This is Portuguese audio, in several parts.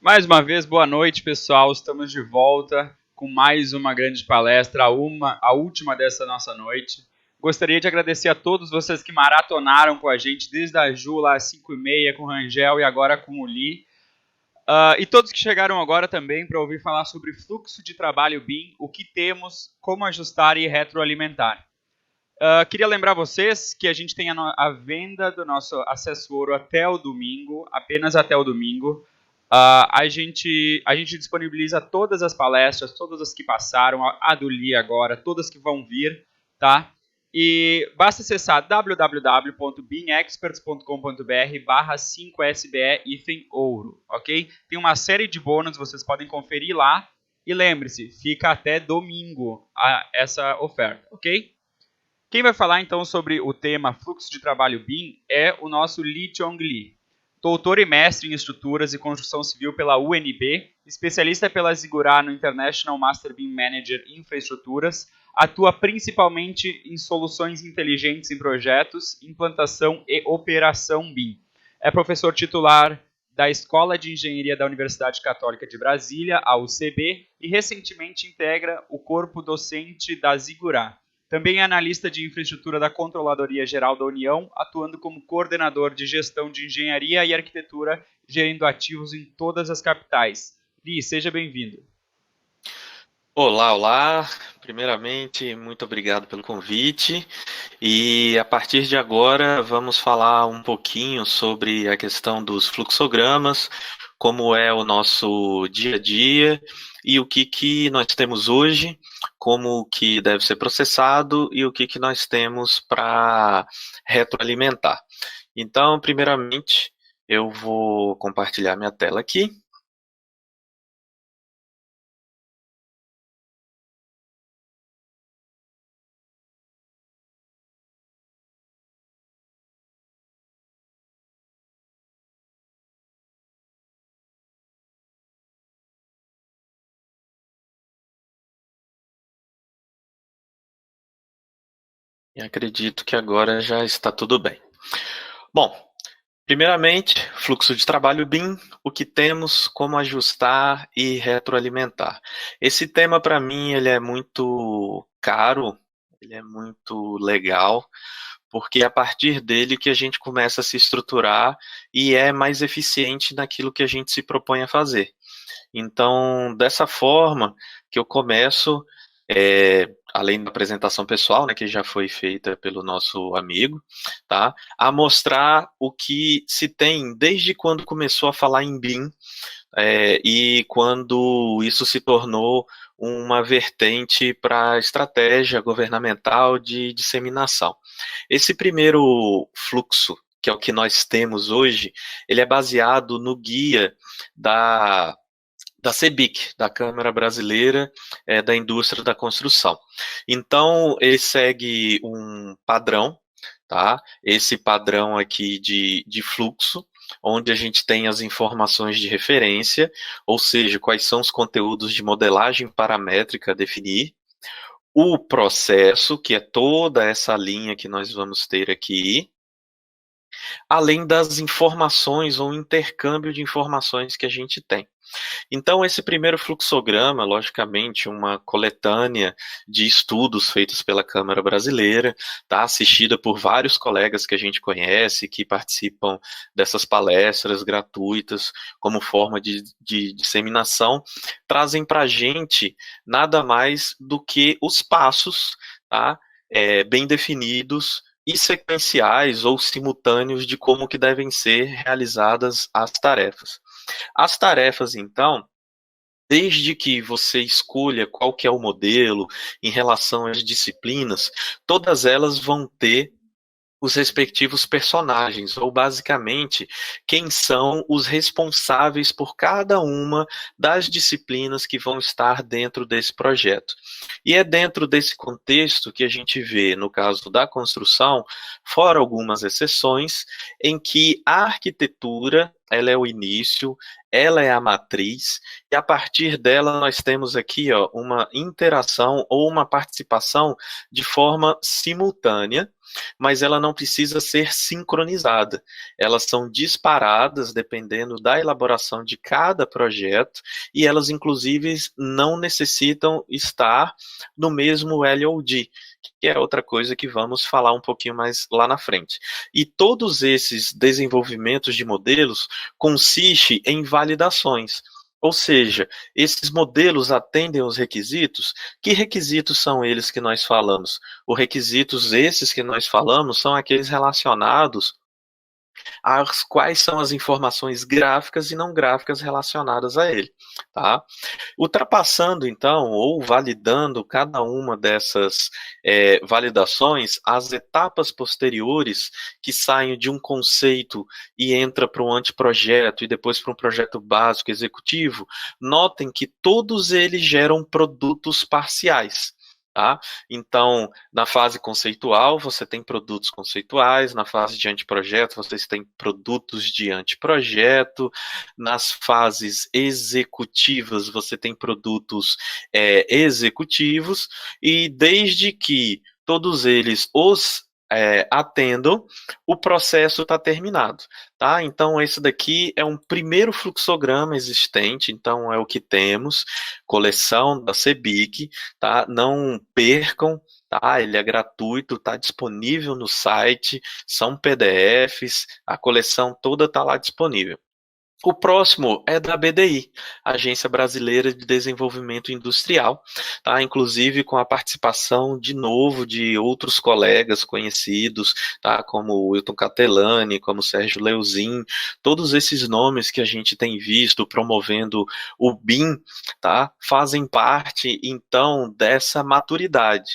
Mais uma vez, boa noite, pessoal. Estamos de volta com mais uma grande palestra, a última dessa nossa noite. Gostaria de agradecer a todos vocês que maratonaram com a gente, desde a Ju lá às 5h30 com o Rangel e agora com o Li. E todos que chegaram agora também para ouvir falar sobre fluxo de trabalho BIM, o que temos, como ajustar e retroalimentar. Queria lembrar vocês que a gente tem a venda do nosso acesso ouro até o domingo, apenas até o domingo. A gente disponibiliza todas as palestras, todas as que passaram, a do Li agora, todas que vão vir, tá? E basta acessar www.bimexperts.com.br/5SBE-ouro, ok? Tem uma série de bônus, vocês podem conferir lá. E lembre-se, fica até domingo essa oferta, ok? Quem vai falar então sobre o tema fluxo de trabalho BIM é o nosso Li Chong-Li, doutor e mestre em estruturas e construção civil pela UNB, especialista pela Zigurá no International Master BIM Manager Infraestruturas, atua principalmente em soluções inteligentes em projetos, implantação e operação BIM. É professor titular da Escola de Engenharia da Universidade Católica de Brasília, a UCB, e recentemente integra o corpo docente da Zigurá. Também é analista de infraestrutura da Controladoria Geral da União, atuando como coordenador de gestão de engenharia e arquitetura, gerindo ativos em todas as capitais. Li, seja bem-vindo. Olá, olá. Primeiramente, muito obrigado pelo convite. E a partir de agora, vamos falar um pouquinho sobre a questão dos fluxogramas, como é o nosso dia a dia e o que nós temos hoje, como que deve ser processado e o que nós temos para retroalimentar. Então, primeiramente, eu vou compartilhar minha tela aqui. E acredito que agora já está tudo bem. Bom, primeiramente, fluxo de trabalho BIM, o que temos, como ajustar e retroalimentar. Esse tema, para mim, ele é muito caro, ele é muito legal, porque é a partir dele que a gente começa a se estruturar e é mais eficiente naquilo que a gente se propõe a fazer. Então, dessa forma que eu começo, além da apresentação pessoal, né, que já foi feita pelo nosso amigo, tá, a mostrar o que se tem desde quando começou a falar em BIM, e quando isso se tornou uma vertente para a estratégia governamental de disseminação. Esse primeiro fluxo, que é o que nós temos hoje, ele é baseado no guia da CEBIC, da Câmara Brasileira da Indústria da Construção. Então, ele segue um padrão, tá? Esse padrão aqui de fluxo, onde a gente tem as informações de referência, ou seja, quais são os conteúdos de modelagem paramétrica a definir, o processo, que é toda essa linha que nós vamos ter aqui, além das informações ou intercâmbio de informações que a gente tem. Então, esse primeiro fluxograma, logicamente, uma coletânea de estudos feitos pela Câmara Brasileira, tá, assistida por vários colegas que a gente conhece, que participam dessas palestras gratuitas como forma de disseminação, trazem para a gente nada mais do que os passos, tá, bem definidos e sequenciais ou simultâneos de como que devem ser realizadas as tarefas. As tarefas, então, desde que você escolha qual que é o modelo em relação às disciplinas, todas elas vão ter os respectivos personagens, ou basicamente quem são os responsáveis por cada uma das disciplinas que vão estar dentro desse projeto. E é dentro desse contexto que a gente vê, no caso da construção, fora algumas exceções, em que a arquitetura ela é o início, ela é a matriz, e a partir dela nós temos aqui uma interação ou uma participação de forma simultânea, mas ela não precisa ser sincronizada. Elas são disparadas dependendo da elaboração de cada projeto e elas, inclusive, não necessitam estar no mesmo LOD, que é outra coisa que vamos falar um pouquinho mais lá na frente. E todos esses desenvolvimentos de modelos consistem em validações. Ou seja, esses modelos atendem aos requisitos. Que requisitos são eles que nós falamos? Os requisitos esses que nós falamos são aqueles relacionados as quais são as informações gráficas e não gráficas relacionadas a ele, tá? Ultrapassando, então, ou validando cada uma dessas validações, as etapas posteriores que saem de um conceito e entra para um anteprojeto e depois para um projeto básico executivo, notem que todos eles geram produtos parciais. Tá? Então, na fase conceitual, você tem produtos conceituais, na fase de anteprojeto, vocês têm produtos de anteprojeto, nas fases executivas, você tem produtos executivos, e desde que todos eles os atendam, o processo está terminado, tá? Então, esse daqui é um primeiro fluxograma existente, então é o que temos, coleção da CEBIC, tá? Não percam, tá? Ele é gratuito, está disponível no site, são PDFs, a coleção toda está lá disponível. O próximo é da BDI, Agência Brasileira de Desenvolvimento Industrial, tá? Inclusive com a participação de novo de outros colegas conhecidos, tá? Como o Wilton Catelani, como o Sérgio Leuzin, todos esses nomes que a gente tem visto promovendo o BIM, tá? Fazem parte então dessa maturidade.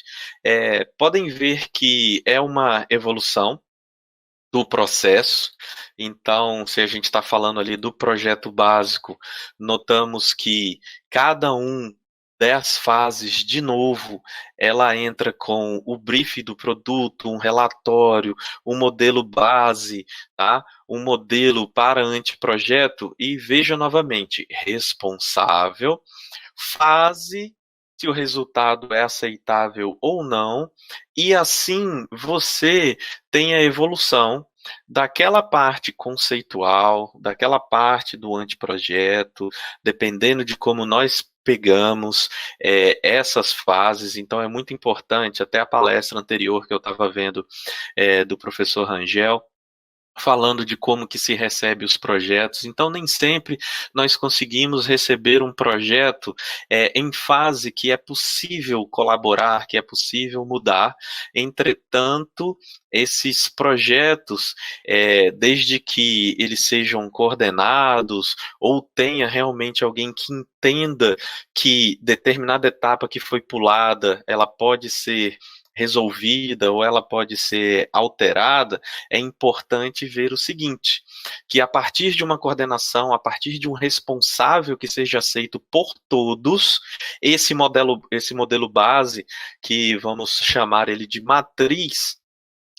Podem ver que é uma evolução do processo. Então, se a gente está falando ali do projeto básico, notamos que cada um das fases, de novo, ela entra com o brief do produto, um relatório, um modelo base, tá? Um modelo para anteprojeto e veja novamente, responsável, fase, se o resultado é aceitável ou não, e assim você tem a evolução daquela parte conceitual, daquela parte do anteprojeto, dependendo de como nós pegamos essas fases, então é muito importante, até a palestra anterior que eu estava vendo do professor Rangel, falando de como que se recebe os projetos. Então, nem sempre nós conseguimos receber um projeto em fase que é possível colaborar, que é possível mudar. Entretanto, esses projetos, desde que eles sejam coordenados ou tenha realmente alguém que entenda que determinada etapa que foi pulada, ela pode ser resolvida ou ela pode ser alterada, é importante ver o seguinte, que a partir de uma coordenação, a partir de um responsável que seja aceito por todos, esse modelo base, que vamos chamar ele de matriz,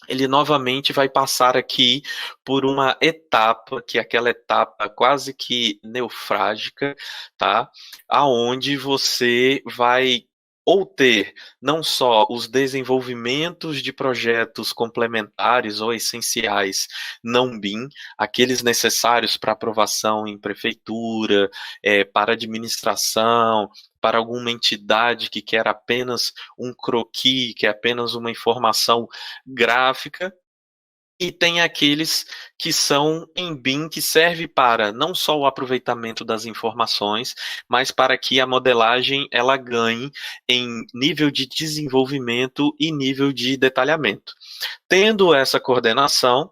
ele novamente vai passar aqui por uma etapa, que é aquela etapa quase que neofrágica, tá? Aonde você vai ou ter não só os desenvolvimentos de projetos complementares ou essenciais não BIM, aqueles necessários para aprovação em prefeitura, para administração, para alguma entidade que quer apenas um croquis, que é apenas uma informação gráfica, e tem aqueles que são em BIM, que serve para não só o aproveitamento das informações, mas para que a modelagem ela ganhe em nível de desenvolvimento e nível de detalhamento. Tendo essa coordenação,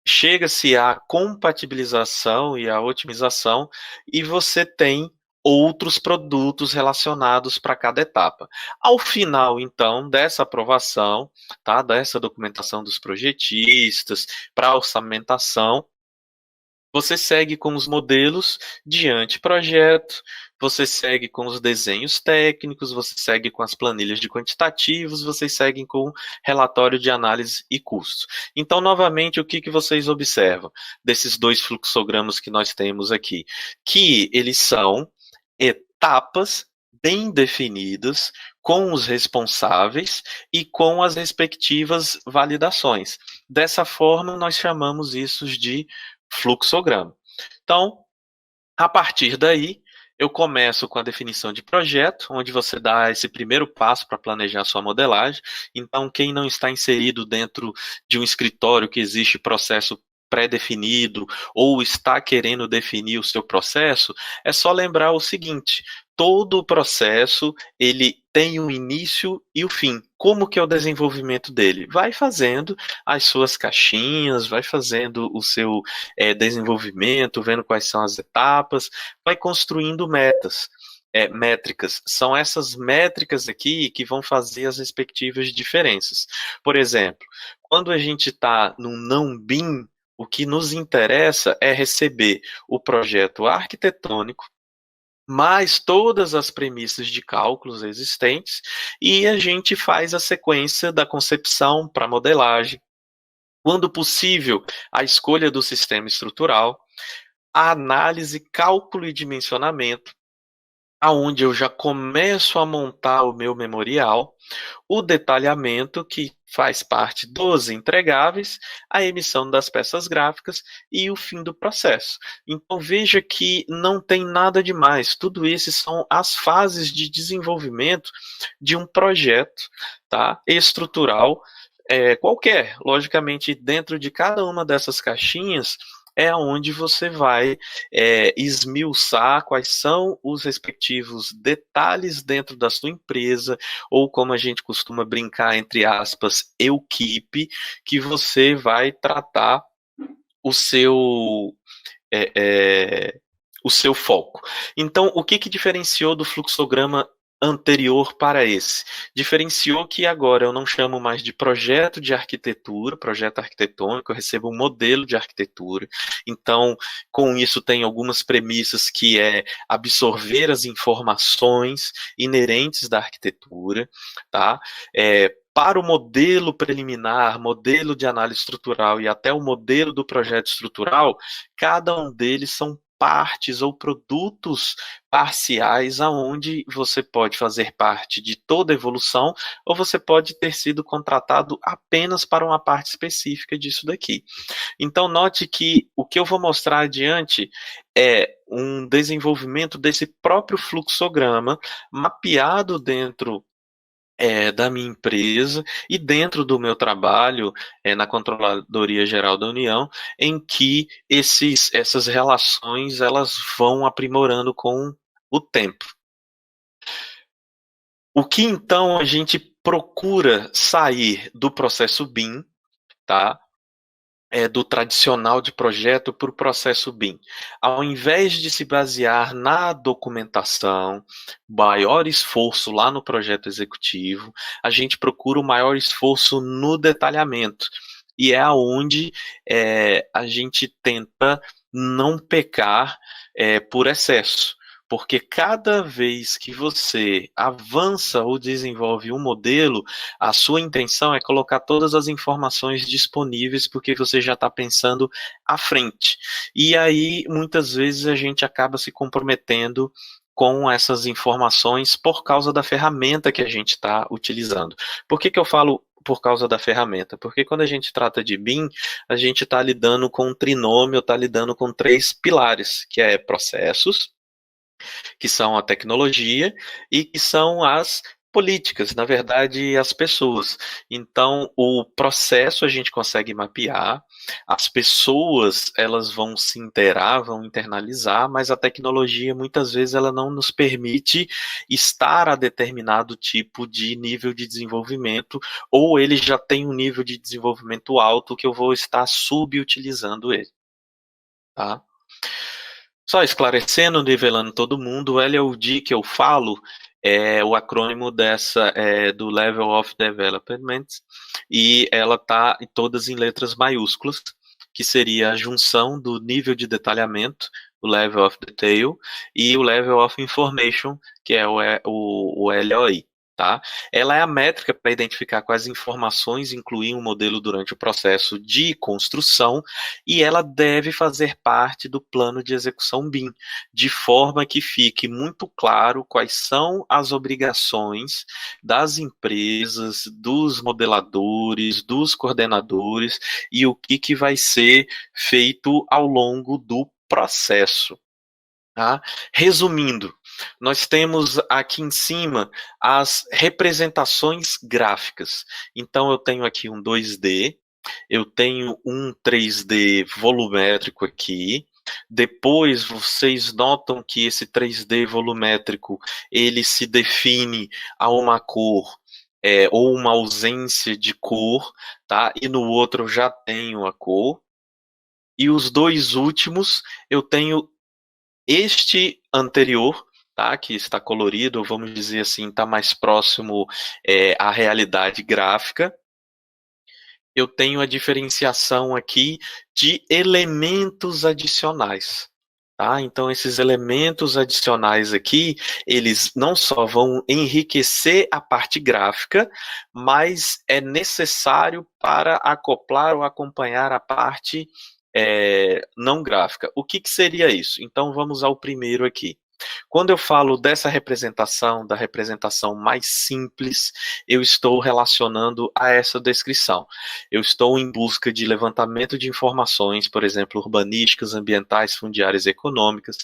chega-se à compatibilização e à otimização, e você tem outros produtos relacionados para cada etapa. Ao final, então, dessa aprovação, tá, dessa documentação dos projetistas, para a orçamentação, você segue com os modelos de anteprojeto, você segue com os desenhos técnicos, você segue com as planilhas de quantitativos, vocês seguem com relatório de análise e custo. Então, novamente, o que vocês observam desses dois fluxogramas que nós temos aqui? Que eles são etapas bem definidas, com os responsáveis e com as respectivas validações. Dessa forma, nós chamamos isso de fluxograma. Então, a partir daí, eu começo com a definição de projeto, onde você dá esse primeiro passo para planejar sua modelagem. Então, quem não está inserido dentro de um escritório que existe processo pré-definido ou está querendo definir o seu processo, é só lembrar o seguinte: todo o processo ele tem um início e o fim. Como que é o desenvolvimento dele? Vai fazendo as suas caixinhas, vai fazendo o seu desenvolvimento, vendo quais são as etapas, vai construindo metas. Métricas. São essas métricas aqui que vão fazer as respectivas diferenças. Por exemplo, quando a gente está num não BIM, o que nos interessa é receber o projeto arquitetônico, mais todas as premissas de cálculos existentes, e a gente faz a sequência da concepção para modelagem, quando possível, a escolha do sistema estrutural, a análise, cálculo e dimensionamento, aonde eu já começo a montar o meu memorial, o detalhamento, que faz parte dos entregáveis, a emissão das peças gráficas e o fim do processo. Então veja que não tem nada demais, tudo isso são as fases de desenvolvimento de um projeto, tá, estrutural, qualquer. Logicamente, dentro de cada uma dessas caixinhas, é onde você vai esmiuçar quais são os respectivos detalhes dentro da sua empresa, ou como a gente costuma brincar, entre aspas, equipe, que você vai tratar o seu, é, é, o seu foco. Então, o que, que diferenciou do fluxograma anterior para esse? Diferenciou que agora eu não chamo mais de projeto de arquitetura, projeto arquitetônico, eu recebo um modelo de arquitetura. Então, com isso tem algumas premissas, que é absorver as informações inerentes da arquitetura, tá? Para o modelo preliminar, modelo de análise estrutural e até o modelo do projeto estrutural, cada um deles são partes ou produtos parciais, aonde você pode fazer parte de toda a evolução, ou você pode ter sido contratado apenas para uma parte específica disso daqui. Então, note que o que eu vou mostrar adiante é um desenvolvimento desse próprio fluxograma mapeado dentro da minha empresa e dentro do meu trabalho na Controladoria Geral da União, em que essas relações elas vão aprimorando com o tempo. O que então a gente procura sair do processo BIM, tá? Do tradicional de projeto para o processo BIM. Ao invés de se basear na documentação, maior esforço lá no projeto executivo, a gente procura o maior esforço no detalhamento. E é aonde a gente tenta não pecar por excesso. Porque cada vez que você avança ou desenvolve um modelo, a sua intenção é colocar todas as informações disponíveis, porque você já está pensando à frente. E aí, muitas vezes, a gente acaba se comprometendo com essas informações por causa da ferramenta que a gente está utilizando. Por que eu falo por causa da ferramenta? Porque quando a gente trata de BIM, a gente está lidando com um trinômio, está lidando com 3 pilares, que é processos, que são a tecnologia e que são as políticas, na verdade, as pessoas. Então, o processo a gente consegue mapear, as pessoas elas vão se inteirar, vão internalizar, mas a tecnologia muitas vezes ela não nos permite estar a determinado tipo de nível de desenvolvimento, ou ele já tem um nível de desenvolvimento alto que eu vou estar subutilizando ele, tá? Só esclarecendo, nivelando todo mundo, o LOD que eu falo é o acrônimo do Level of Development, e ela está todas em letras maiúsculas, que seria a junção do nível de detalhamento, o Level of Detail, e o Level of Information, que é o LOI. Tá? Ela é a métrica para identificar quais informações incluir um modelo durante o processo de construção e ela deve fazer parte do plano de execução BIM, de forma que fique muito claro quais são as obrigações das empresas, dos modeladores, dos coordenadores e o que vai ser feito ao longo do processo. Tá? Resumindo, nós temos aqui em cima as representações gráficas. Então, eu tenho aqui um 2D, eu tenho um 3D volumétrico aqui. Depois, vocês notam que esse 3D volumétrico ele se define a uma cor ou uma ausência de cor, tá? E no outro eu já tenho a cor. E os dois últimos eu tenho este anterior, tá, que está colorido, vamos dizer assim, está mais próximo à realidade gráfica. Eu tenho a diferenciação aqui de elementos adicionais. Tá? Então, esses elementos adicionais aqui, eles não só vão enriquecer a parte gráfica, mas é necessário para acoplar ou acompanhar a parte não gráfica. O que seria isso? Então, vamos ao primeiro aqui. Quando eu falo dessa representação, da representação mais simples, eu estou relacionando a essa descrição. Eu estou em busca de levantamento de informações, por exemplo, urbanísticas, ambientais, fundiárias e econômicas,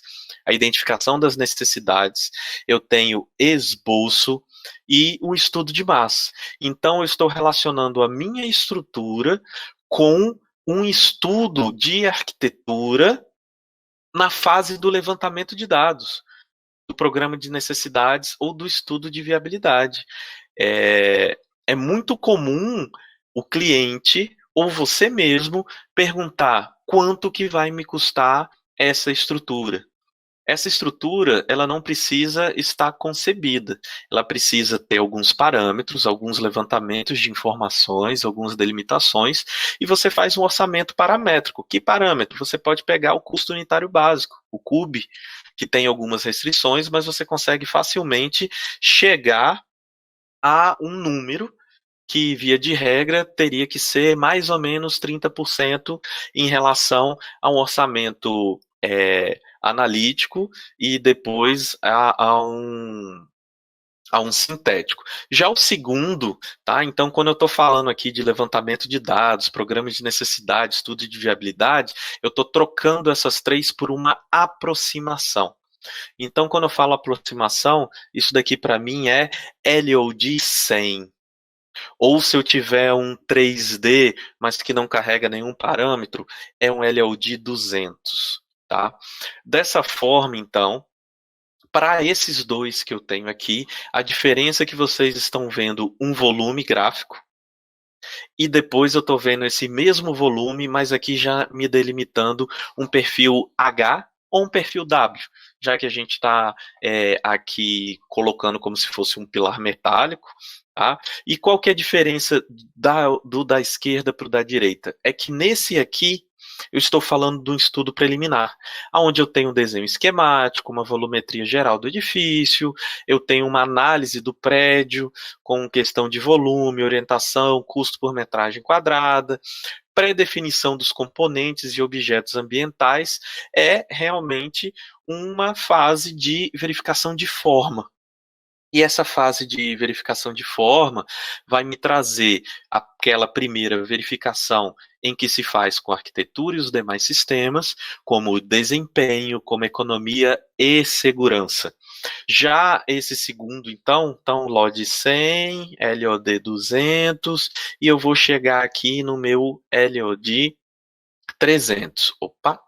a identificação das necessidades, eu tenho esboço e o estudo de massa. Então, eu estou relacionando a minha estrutura com um estudo de arquitetura na fase do levantamento de dados, do programa de necessidades ou do estudo de viabilidade. É muito comum o cliente ou você mesmo perguntar quanto que vai me custar essa estrutura. Essa estrutura, ela não precisa estar concebida. Ela precisa ter alguns parâmetros, alguns levantamentos de informações, algumas delimitações, e você faz um orçamento paramétrico. Que parâmetro? Você pode pegar o custo unitário básico, o CUB, que tem algumas restrições, mas você consegue facilmente chegar a um número que, via de regra, teria que ser mais ou menos 30% em relação a um orçamento analítico e depois a um sintético. Já o segundo, tá? Então, quando eu estou falando aqui de levantamento de dados, programas de necessidade, estudo de viabilidade, eu estou trocando essas três por uma aproximação. Então, quando eu falo aproximação, isso daqui para mim é LOD 100. Ou se eu tiver um 3D, mas que não carrega nenhum parâmetro, é um LOD 200. Tá? Dessa forma, então, para esses dois que eu tenho aqui, a diferença é que vocês estão vendo um volume gráfico e depois eu estou vendo esse mesmo volume, mas aqui já me delimitando um perfil H ou um perfil W, já que a gente está aqui colocando como se fosse um pilar metálico. Tá? E qual que é a diferença da esquerda para o da direita? É que nesse aqui eu estou falando de um estudo preliminar, onde eu tenho um desenho esquemático, uma volumetria geral do edifício, eu tenho uma análise do prédio com questão de volume, orientação, custo por metragem quadrada, pré-definição dos componentes e objetos ambientais, é realmente uma fase de verificação de forma. E essa fase de verificação de forma vai me trazer aquela primeira verificação em que se faz com a arquitetura e os demais sistemas, como desempenho, como economia e segurança. Já esse segundo, então LOD 100, LOD 200, e eu vou chegar aqui no meu LOD 300. Opa!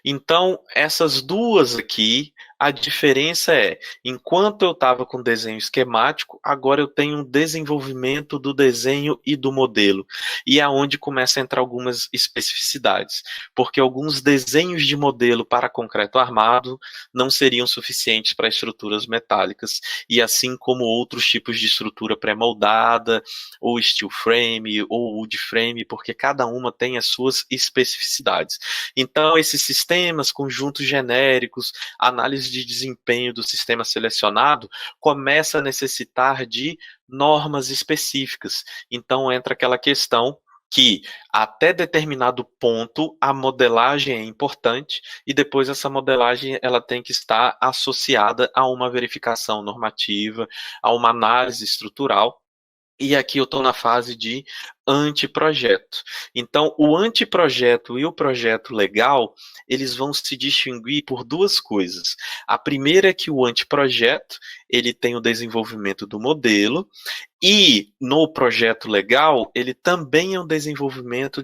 Então, essas duas aqui, a diferença é, enquanto eu estava com desenho esquemático, agora eu tenho um desenvolvimento do desenho e do modelo. E é onde começa a entrar algumas especificidades, porque alguns desenhos de modelo para concreto armado não seriam suficientes para estruturas metálicas, e assim como outros tipos de estrutura pré-moldada, ou steel frame, ou wood frame, porque cada uma tem as suas especificidades. Então, esses sistemas, conjuntos genéricos, análise de desempenho do sistema selecionado começa a necessitar de normas específicas. Então entra aquela questão que até determinado ponto a modelagem é importante e depois essa modelagem ela tem que estar associada a uma verificação normativa, a uma análise estrutural. E aqui eu estou na fase de anteprojeto. Então, o anteprojeto e o projeto legal, eles vão se distinguir por duas coisas. A primeira é que o anteprojeto, ele tem o desenvolvimento do modelo, e no projeto legal, ele também é um desenvolvimento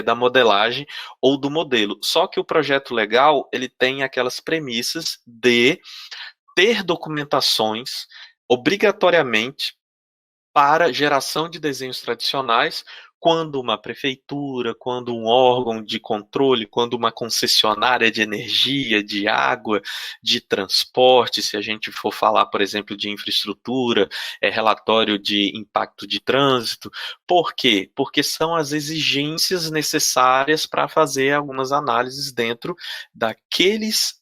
da modelagem ou do modelo. Só que o projeto legal, ele tem aquelas premissas de ter documentações obrigatoriamente para geração de desenhos tradicionais, quando uma prefeitura, quando um órgão de controle, quando uma concessionária de energia, de água, de transporte, se a gente for falar, por exemplo, de infraestrutura, relatório de impacto de trânsito. Por quê? Porque são as exigências necessárias para fazer algumas análises dentro daqueles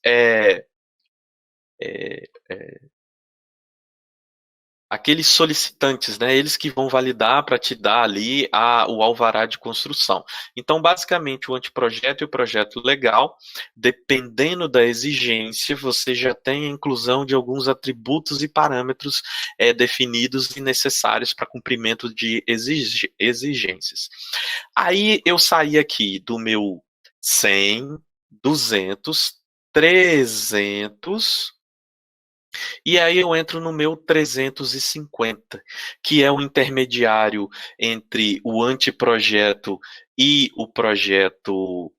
aqueles solicitantes, né, eles que vão validar para te dar ali o alvará de construção. Então, basicamente, o anteprojeto e o projeto legal, dependendo da exigência, você já tem a inclusão de alguns atributos e parâmetros definidos e necessários para cumprimento de exigências. Aí eu saí aqui do meu 100, 200, 300... E aí eu entro no meu 350, que é o intermediário entre o anteprojeto e o projeto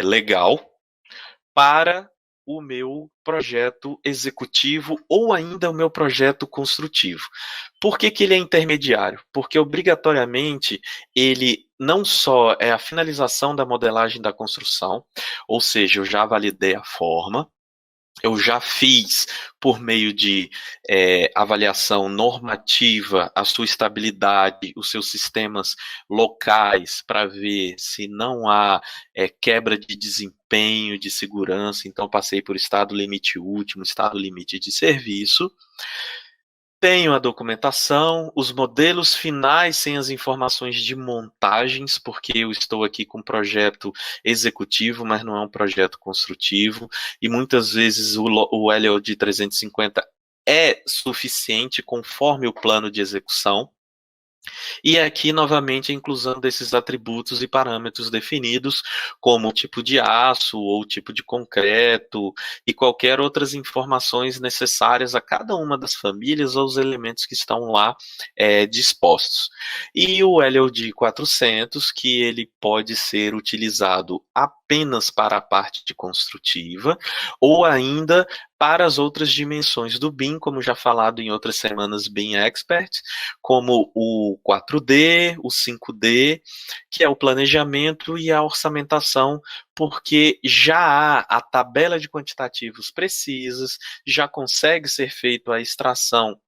legal, para o meu projeto executivo ou ainda o meu projeto construtivo. Por que ele é intermediário? Porque obrigatoriamente ele não só é a finalização da modelagem da construção, ou seja, eu já validei a forma, eu já fiz, por meio de avaliação normativa, a sua estabilidade, os seus sistemas locais, para ver se não há quebra de desempenho, de segurança. Então, passei por estado limite último, estado limite de serviço. Tenho a documentação, os modelos finais sem as informações de montagens, porque eu estou aqui com um projeto executivo, mas não é um projeto construtivo, e muitas vezes o LOD 350 é suficiente conforme o plano de execução. E aqui, novamente, a inclusão desses atributos e parâmetros definidos, como o tipo de aço ou tipo de concreto e qualquer outras informações necessárias a cada uma das famílias ou os elementos que estão lá dispostos. E o LOD 400, que ele pode ser utilizado apenas para a parte de construtiva ou ainda para as outras dimensões do BIM, como já falado em outras semanas BIM Expert, como o 4D, o 5D, que é o planejamento e a orçamentação, porque já há a tabela de quantitativos precisas, já consegue ser feita a extração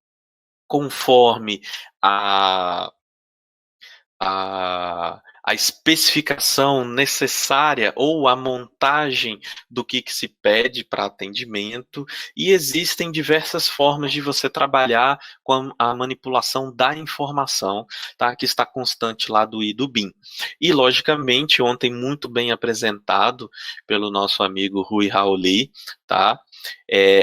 conforme a especificação necessária ou a montagem do que se pede para atendimento, e existem diversas formas de você trabalhar com a manipulação da informação, tá, que está constante lá do I do BIM. E, logicamente, ontem muito bem apresentado pelo nosso amigo Rui Rauli, tá,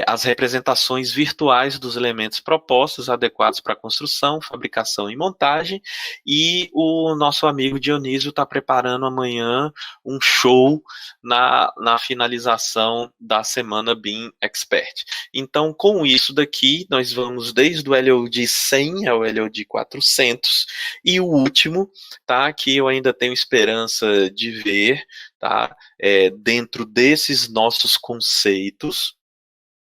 as representações virtuais dos elementos propostos adequados para construção, fabricação e montagem, e o nosso amigo Dionísio está preparando amanhã um show na finalização da semana BIM Expert. Então, com isso daqui, nós vamos desde o LOD 100 ao LOD 400, e o último, tá, que eu ainda tenho esperança de ver, tá, dentro desses nossos conceitos,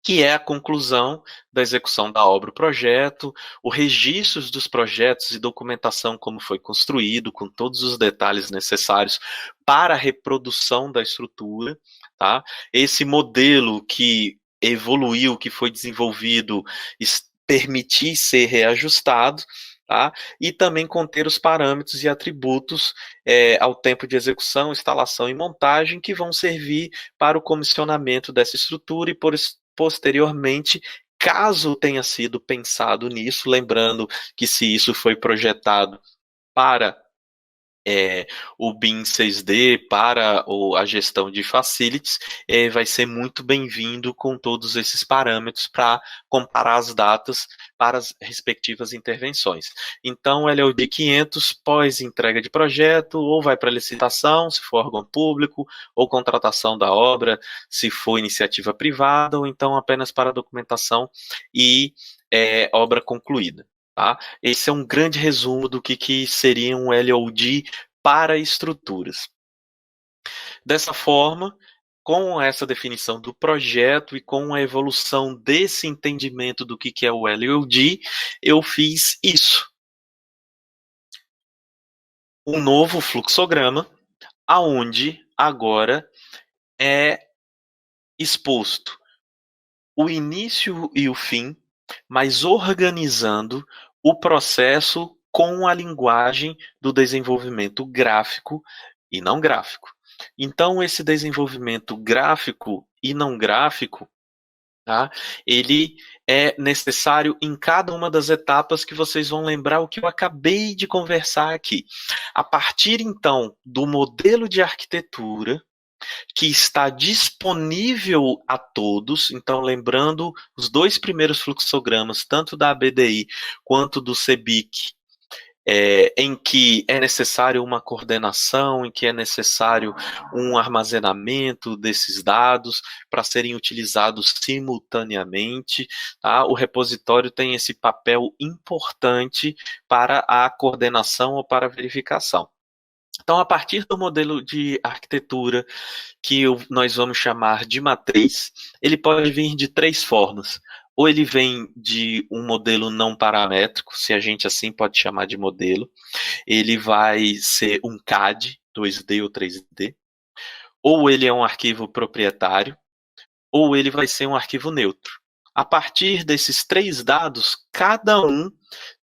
que é a conclusão da execução da obra, o projeto, o registro dos projetos e documentação como foi construído, com todos os detalhes necessários para a reprodução da estrutura, tá? Esse modelo que evoluiu, que foi desenvolvido, permitir ser reajustado, tá? E também conter os parâmetros e atributos ao tempo de execução, instalação e montagem que vão servir para o comissionamento dessa estrutura e posteriormente, caso tenha sido pensado nisso, lembrando que se isso foi projetado para o BIM 6D, para a gestão de facilities, vai ser muito bem-vindo com todos esses parâmetros para comparar as datas para as respectivas intervenções. Então, LOD 500, pós entrega de projeto, ou vai para licitação, se for órgão público, ou contratação da obra, se for iniciativa privada, ou então apenas para documentação e obra concluída. Tá? Esse é um grande resumo do que seria um LOD para estruturas. Dessa forma, com essa definição do projeto e com a evolução desse entendimento do que é o LOD, eu fiz isso. Um novo fluxograma, aonde agora é exposto o início e o fim, mas organizando o processo com a linguagem do desenvolvimento gráfico e não gráfico. Então, esse desenvolvimento gráfico e não gráfico, tá? Ele é necessário em cada uma das etapas que vocês vão lembrar o que eu acabei de conversar aqui. A partir, então, do modelo de arquitetura, que está disponível a todos. Então, lembrando os dois primeiros fluxogramas, tanto da ABDI quanto do CEBIC, em que é necessário uma coordenação, em que é necessário um armazenamento desses dados para serem utilizados simultaneamente. Tá? O repositório tem esse papel importante para a coordenação ou para a verificação. Então, a partir do modelo de arquitetura que nós vamos chamar de matriz, ele pode vir de três formas. Ou ele vem de um modelo não paramétrico, se a gente assim pode chamar de modelo. Ele vai ser um CAD, 2D ou 3D. Ou ele é um arquivo proprietário, ou ele vai ser um arquivo neutro. A partir desses três dados, cada um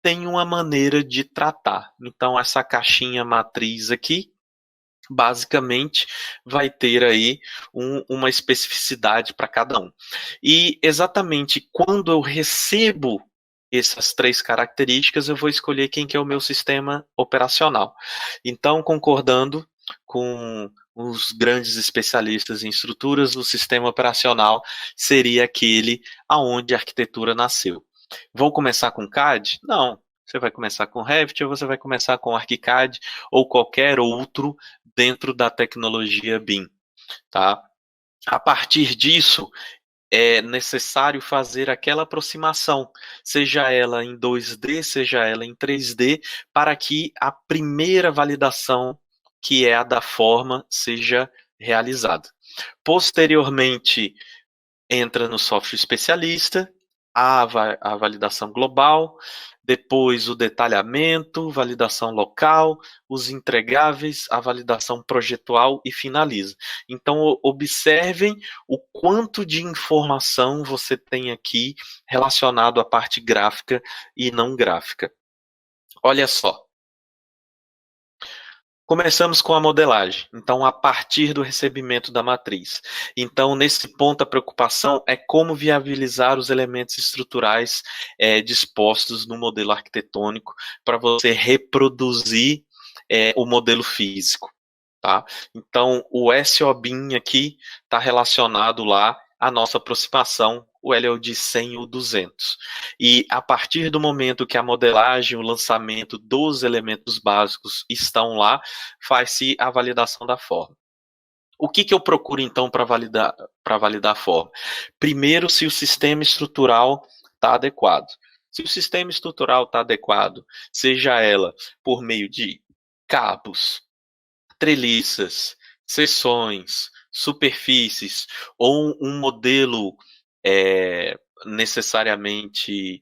tem uma maneira de tratar. Então, essa caixinha matriz aqui, basicamente, vai ter aí uma especificidade para cada um. E exatamente quando eu recebo essas três características, eu vou escolher quem que é o meu sistema operacional. Então, concordando com os grandes especialistas em estruturas, o sistema operacional seria aquele aonde a arquitetura nasceu. Vou começar com CAD? Não. Você vai começar com Revit ou você vai começar com ArchiCAD ou qualquer outro dentro da tecnologia BIM, tá? A partir disso, é necessário fazer aquela aproximação, seja ela em 2D, seja ela em 3D, para que a primeira validação, que é a da forma, seja realizada. Posteriormente, entra no software especialista, a validação global, depois o detalhamento, validação local, os entregáveis, a validação projetual e finaliza. Então, observem o quanto de informação você tem aqui relacionado à parte gráfica e não gráfica. Olha só. Começamos com a modelagem, então a partir do recebimento da matriz. Então, nesse ponto, a preocupação é como viabilizar os elementos estruturais dispostos no modelo arquitetônico para você reproduzir o modelo físico. Tá? Então, o SOBIM aqui está relacionado lá à nossa aproximação, o LOD 100 e o 200. E a partir do momento que a modelagem, o lançamento dos elementos básicos estão lá, faz-se a validação da forma. O que eu procuro, então, para validar a forma? Primeiro, se o sistema estrutural está adequado. Se o sistema estrutural está adequado, seja ela por meio de cabos, treliças, seções, superfícies, ou um modelo necessariamente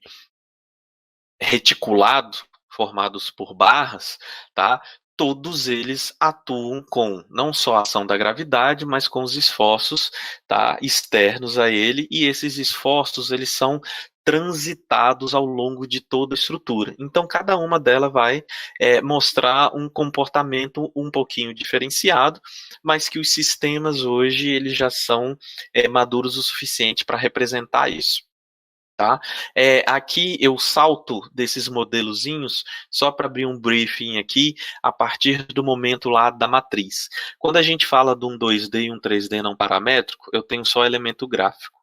reticulado, formados por barras, tá? todos eles atuam com não só a ação da gravidade, mas com os esforços, tá, externos a ele, e esses esforços eles são transitados ao longo de toda a estrutura. Então, cada uma delas vai mostrar um comportamento um pouquinho diferenciado, mas que os sistemas hoje eles já são maduros o suficiente para representar isso. Tá? Aqui eu salto desses modelozinhos só para abrir um briefing aqui a partir do momento lá da matriz. Quando a gente fala de um 2D e um 3D não paramétrico, eu tenho só elemento gráfico.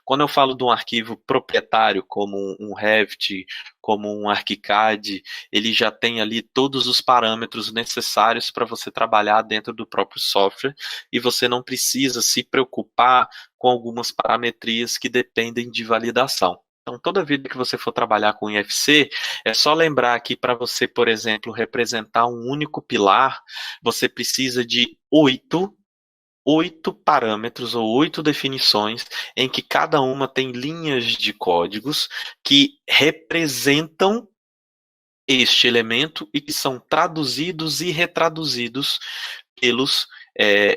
Quando eu falo de um arquivo proprietário, como um Revit, como um ArchiCAD, ele já tem ali todos os parâmetros necessários para você trabalhar dentro do próprio software e você não precisa se preocupar com algumas parametrias que dependem de validação. Então, toda vida que você for trabalhar com IFC, é só lembrar que para você, por exemplo, representar um único pilar, você precisa de 8 parâmetros ou 8 definições em que cada uma tem linhas de códigos que representam este elemento e que são traduzidos e retraduzidos pelos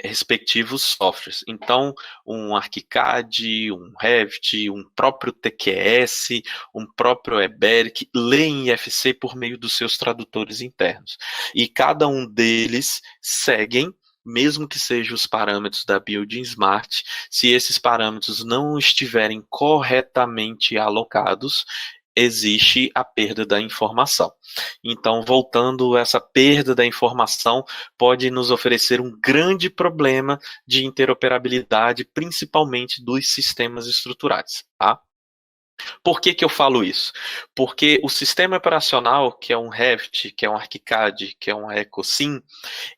respectivos softwares. Então, um ArchiCAD, um Revit, um próprio TQS, um próprio Eberic, lê em IFC por meio dos seus tradutores internos. E cada um deles seguem, mesmo que sejam os parâmetros da Building Smart, se esses parâmetros não estiverem corretamente alocados, existe a perda da informação. Então, voltando, essa perda da informação pode nos oferecer um grande problema de interoperabilidade, principalmente dos sistemas estruturais, tá? Por que que eu falo isso? Porque o sistema operacional, que é um Revit, que é um ArchiCAD, que é um EcoSim,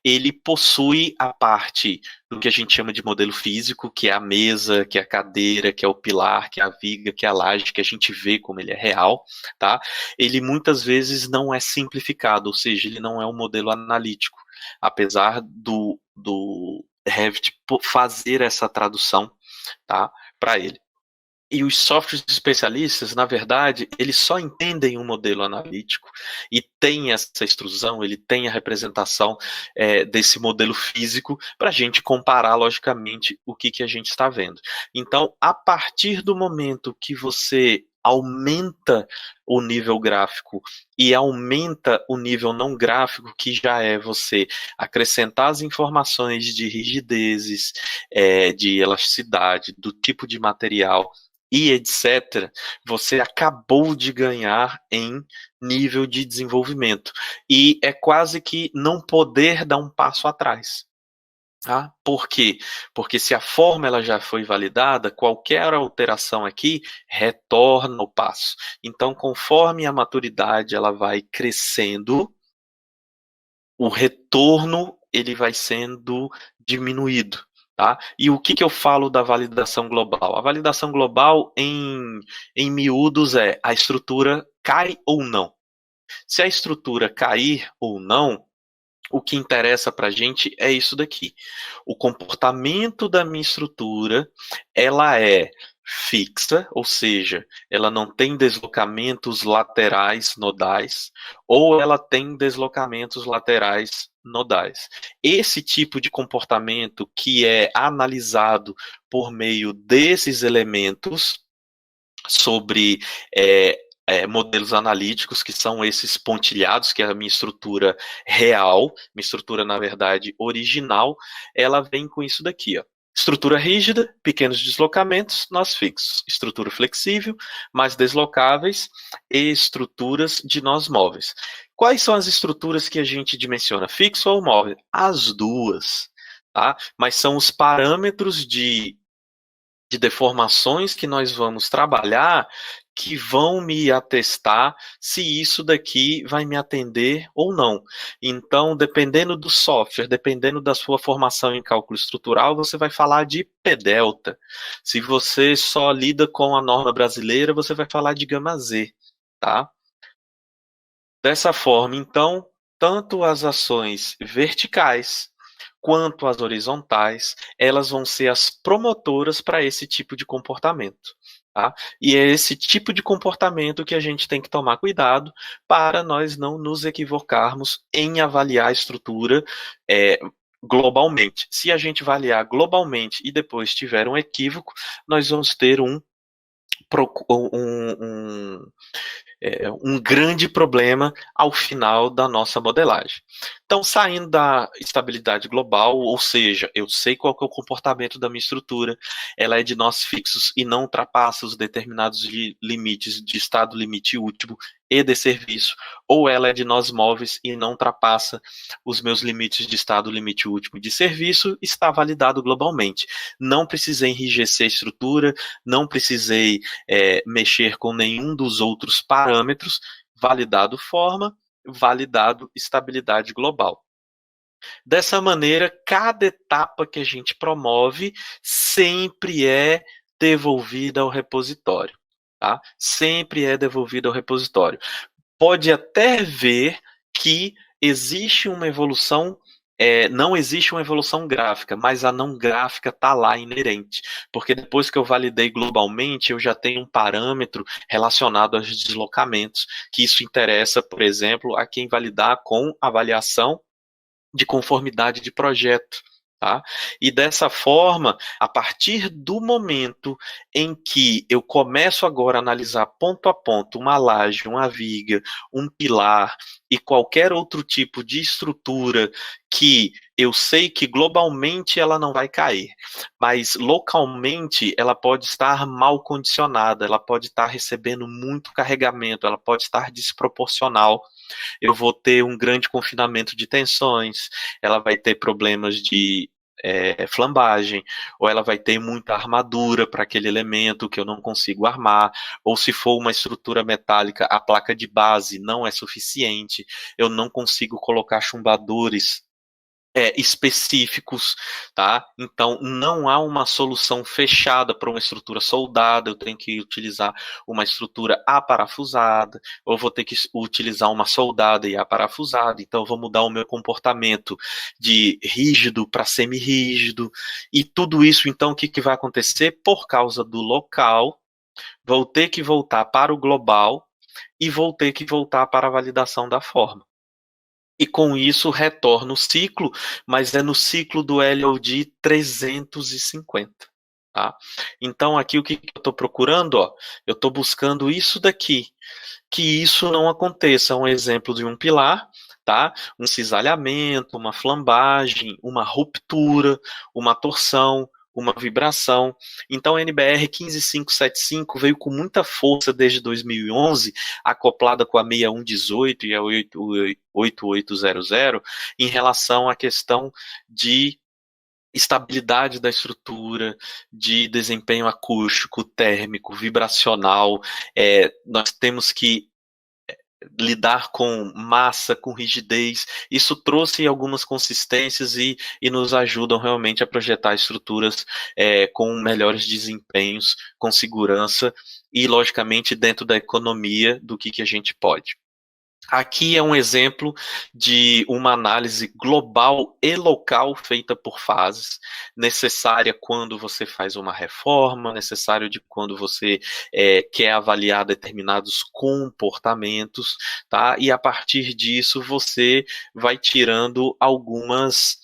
ele possui a parte do que a gente chama de modelo físico, que é a mesa, que é a cadeira, que é o pilar, que é a viga, que é a laje, que a gente vê como ele é real, tá? Ele muitas vezes não é simplificado, ou seja, ele não é um modelo analítico, apesar do Revit fazer essa tradução, tá, para ele. E os softwares especialistas, na verdade, eles só entendem um modelo analítico e tem essa extrusão, ele tem a representação desse modelo físico para a gente comparar, logicamente, o que a gente está vendo. Então, a partir do momento que você aumenta o nível gráfico e aumenta o nível não gráfico, que já é você acrescentar as informações de rigidezes, de elasticidade, do tipo de material, e etc., você acabou de ganhar em nível de desenvolvimento. E é quase que não poder dar um passo atrás. Tá? Por quê? Porque se a forma ela já foi validada, qualquer alteração aqui retorna o passo. Então, conforme a maturidade ela vai crescendo, o retorno ele vai sendo diminuído. Tá? E o que eu falo da validação global? A validação global, em miúdos, é a estrutura cai ou não. Se a estrutura cair ou não, o que interessa para a gente é isso daqui. O comportamento da minha estrutura, ela é fixa, ou seja, ela não tem deslocamentos laterais nodais, ou ela tem deslocamentos laterais nodais. Esse tipo de comportamento que é analisado por meio desses elementos sobre modelos analíticos, que são esses pontilhados, que é a minha estrutura real, minha estrutura, na verdade, original, ela vem com isso daqui, ó. Estrutura rígida, pequenos deslocamentos, nós fixos. Estrutura flexível, mais deslocáveis, e estruturas de nós móveis. Quais são as estruturas que a gente dimensiona? Fixo ou móvel? As duas, tá? Mas são os parâmetros de deformações que nós vamos trabalhar que vão me atestar se isso daqui vai me atender ou não. Então, dependendo do software, dependendo da sua formação em cálculo estrutural, você vai falar de P-delta. Se você só lida com a norma brasileira, você vai falar de gama Z, tá? Dessa forma, então, tanto as ações verticais quanto as horizontais, elas vão ser as promotoras para esse tipo de comportamento. Tá? E é esse tipo de comportamento que a gente tem que tomar cuidado para nós não nos equivocarmos em avaliar a estrutura globalmente. Se a gente avaliar globalmente e depois tiver um equívoco, nós vamos ter um, um grande problema ao final da nossa modelagem. Então, saindo da estabilidade global, ou seja, eu sei qual que é o comportamento da minha estrutura, ela é de nós fixos e não ultrapassa os determinados limites de estado limite último e de serviço, ou ela é de nós móveis e não ultrapassa os meus limites de estado limite último de serviço, está validado globalmente. Não precisei enrijecer a estrutura, não precisei mexer com nenhum dos outros parâmetros, validado forma, validado estabilidade global. Dessa maneira, cada etapa que a gente promove sempre é devolvida ao repositório. Tá? Sempre é devolvida ao repositório. Pode até ver que existe uma evolução, não existe uma evolução gráfica, mas a não gráfica está lá inerente, porque depois que eu validei globalmente, eu já tenho um parâmetro relacionado aos deslocamentos, que isso interessa, por exemplo, a quem validar com avaliação de conformidade de projeto. Tá? E dessa forma, a partir do momento em que eu começo agora a analisar ponto a ponto uma laje, uma viga, um pilar e qualquer outro tipo de estrutura que eu sei que globalmente ela não vai cair, mas localmente ela pode estar mal condicionada, ela pode estar recebendo muito carregamento, ela pode estar desproporcional. Eu vou ter um grande confinamento de tensões, ela vai ter problemas de flambagem, ou ela vai ter muita armadura para aquele elemento que eu não consigo armar, ou se for uma estrutura metálica, a placa de base não é suficiente, eu não consigo colocar chumbadores específicos, tá? Então não há uma solução fechada para uma estrutura soldada, eu tenho que utilizar uma estrutura aparafusada, ou vou ter que utilizar uma soldada e aparafusada, então eu vou mudar o meu comportamento de rígido para semi-rígido, e tudo isso então o que vai acontecer? Por causa do local, vou ter que voltar para o global e vou ter que voltar para a validação da forma. E com isso retorna o ciclo, mas é no ciclo do LOD 350. Tá? Então aqui o que eu estou procurando? Ó, eu estou buscando isso daqui, que isso não aconteça. Um exemplo de um pilar, tá? Um cisalhamento, uma flambagem, uma ruptura, uma torção, uma vibração. Então a NBR 15575 veio com muita força desde 2011, acoplada com a 6118 e a 8800, em relação à questão de estabilidade da estrutura, de desempenho acústico, térmico, vibracional. Nós temos que lidar com massa, com rigidez. Isso trouxe algumas consistências e nos ajudam realmente a projetar estruturas com melhores desempenhos, com segurança e, logicamente, dentro da economia do que a gente pode. Aqui é um exemplo de uma análise global e local feita por fases, necessária quando você faz uma reforma, necessário de quando você quer avaliar determinados comportamentos, tá? E a partir disso você vai tirando algumas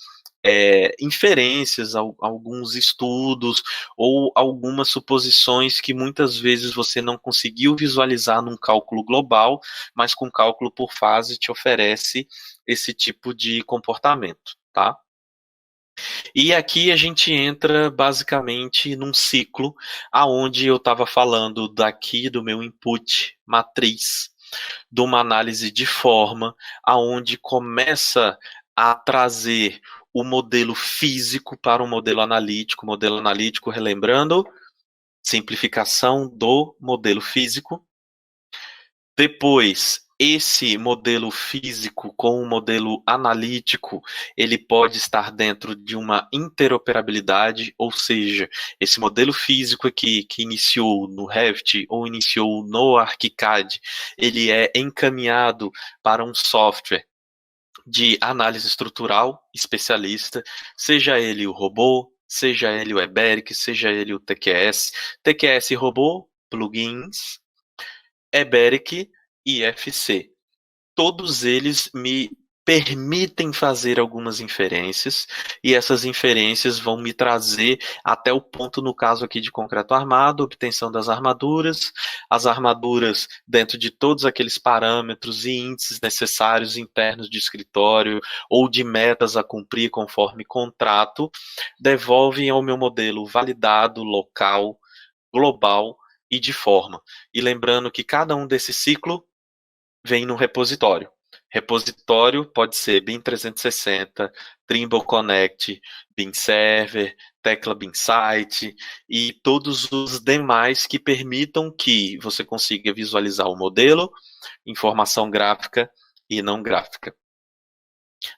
inferências, alguns estudos ou algumas suposições que muitas vezes você não conseguiu visualizar num cálculo global, mas com cálculo por fase te oferece esse tipo de comportamento, tá? E aqui a gente entra basicamente num ciclo aonde eu estava falando daqui do meu input matriz, de uma análise de forma, aonde começa a trazer o modelo físico para o modelo analítico, relembrando, simplificação do modelo físico. Depois, esse modelo físico com o modelo analítico, ele pode estar dentro de uma interoperabilidade, ou seja, esse modelo físico aqui que iniciou no Revit ou iniciou no ArchiCAD, ele é encaminhado para um software de análise estrutural especialista, seja ele o robô, seja ele o Eberic, seja ele o TQS. TQS robô, plugins, Eberic e FC. Todos eles me permitem fazer algumas inferências, e essas inferências vão me trazer até o ponto, no caso aqui de concreto armado, obtenção das armaduras, as armaduras dentro de todos aqueles parâmetros e índices necessários internos de escritório ou de metas a cumprir conforme contrato, devolvem ao meu modelo validado, local, global e de forma. E lembrando que cada um desse ciclo vem no repositório. Repositório pode ser BIM 360, Trimble Connect, BIM Server, Tecla BIM Site e todos os demais que permitam que você consiga visualizar o modelo, informação gráfica e não gráfica.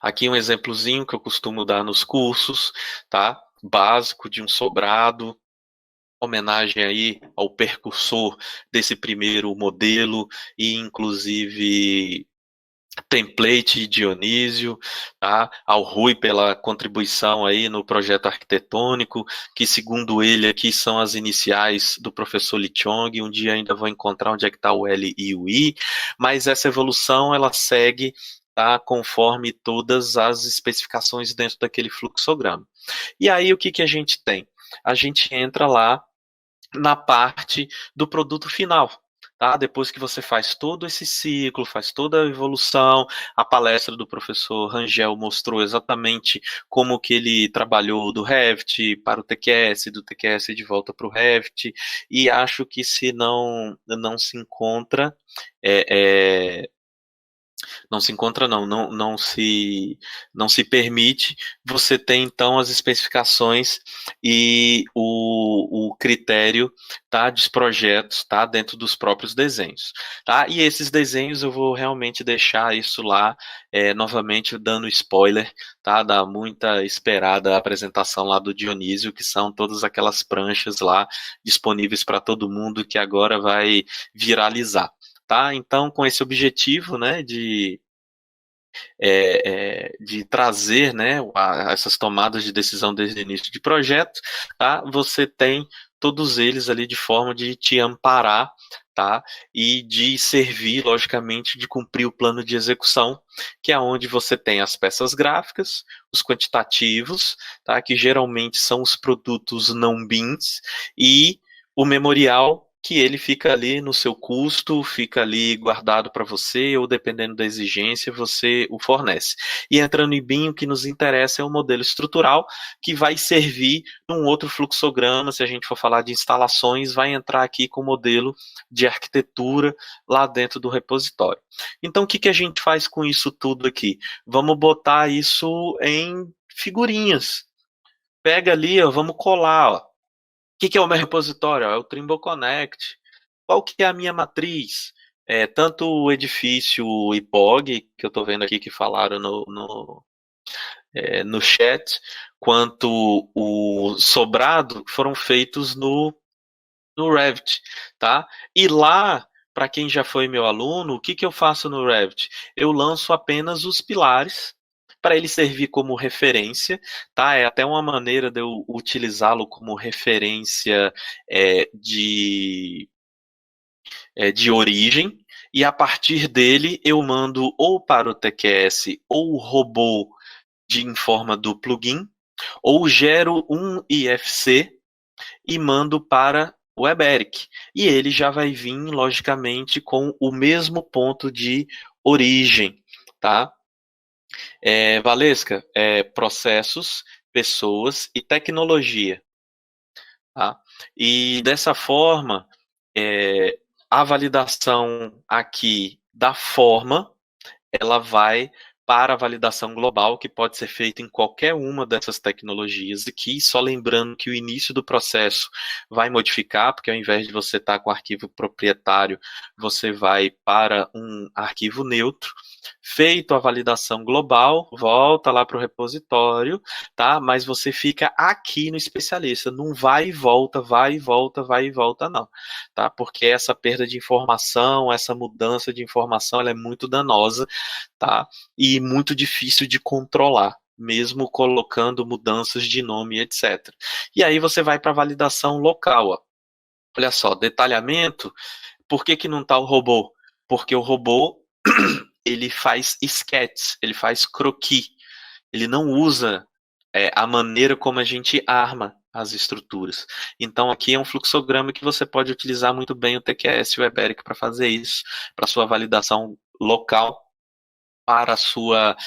Aqui um exemplozinho que eu costumo dar nos cursos, tá? Básico de um sobrado, homenagem aí ao percursor desse primeiro modelo e inclusive template Dionísio, tá? Ao Rui pela contribuição aí no projeto arquitetônico, que segundo ele aqui são as iniciais do professor Lee Chong, um dia ainda vou encontrar onde é que está o L e o I, mas essa evolução ela segue, tá? Conforme todas as especificações dentro daquele fluxograma. E aí o que que a gente tem? A gente entra lá na parte do produto final. Tá? Depois que você faz todo esse ciclo, faz toda a evolução, a palestra do professor Rangel mostrou exatamente como que ele trabalhou do Revit para o TQS, do TQS de volta para o Revit, e acho que se não se encontra não se encontra não se permite, você tem então as especificações e o critério, tá, dos projetos, tá, dentro dos próprios desenhos, tá, e esses desenhos eu vou realmente deixar isso lá, novamente dando spoiler, tá, da muita esperada apresentação lá do Dionísio, que são todas aquelas pranchas lá disponíveis para todo mundo que agora vai viralizar. Tá? Então, com esse objetivo, né, de trazer, né, essas tomadas de decisão desde o início de projeto, tá? Você tem todos eles ali de forma de te amparar, tá? E de servir, logicamente, de cumprir o plano de execução, que é onde você tem as peças gráficas, os quantitativos, tá? Que geralmente são os produtos não BIMs, e o memorial, que ele fica ali no seu custo, fica ali guardado para você, ou dependendo da exigência, você o fornece. E entrando em BIM, o que nos interessa é o modelo estrutural, que vai servir num outro fluxograma, se a gente for falar de instalações, vai entrar aqui com o modelo de arquitetura lá dentro do repositório. Então, o que, que a gente faz com isso tudo aqui? Vamos botar isso em figurinhas. Pega ali, ó, vamos colar, ó. O que é o meu repositório? É o Trimble Connect. Qual que é a minha matriz? Tanto o edifício IPOG, que eu estou vendo aqui que falaram no chat, quanto o sobrado foram feitos no Revit, tá? E lá, para quem já foi meu aluno, o que, que eu faço no Revit? Eu lanço apenas os pilares para ele servir como referência, tá? É até uma maneira de eu utilizá-lo como referência de origem, e a partir dele eu mando ou para o TQS ou o robô em forma do plugin, ou gero um IFC e mando para o Eberic. E ele já vai vir, logicamente, com o mesmo ponto de origem, tá? Valesca, processos, pessoas e tecnologia. Tá? E dessa forma, a validação aqui da forma, ela vai para a validação global, que pode ser feita em qualquer uma dessas tecnologias aqui, só lembrando que o início do processo vai modificar, porque ao invés de você estar com arquivo proprietário, você vai para um arquivo neutro. Feito a validação global, volta lá para o repositório, tá? Mas você fica aqui no especialista, não vai e volta, vai e volta, vai e volta, não, tá? Porque essa perda de informação, essa mudança de informação, ela é muito danosa, tá? E muito difícil de controlar, mesmo colocando mudanças de nome, etc. E aí você vai para a validação local, ó. Olha só, detalhamento. Por que não está o robô? Porque o robô ele faz sketches, ele faz croquis. Ele não usa a maneira como a gente arma as estruturas. Então aqui é um fluxograma que você pode utilizar muito bem o TQS e o Eberic para fazer isso, para sua validação local, para a sua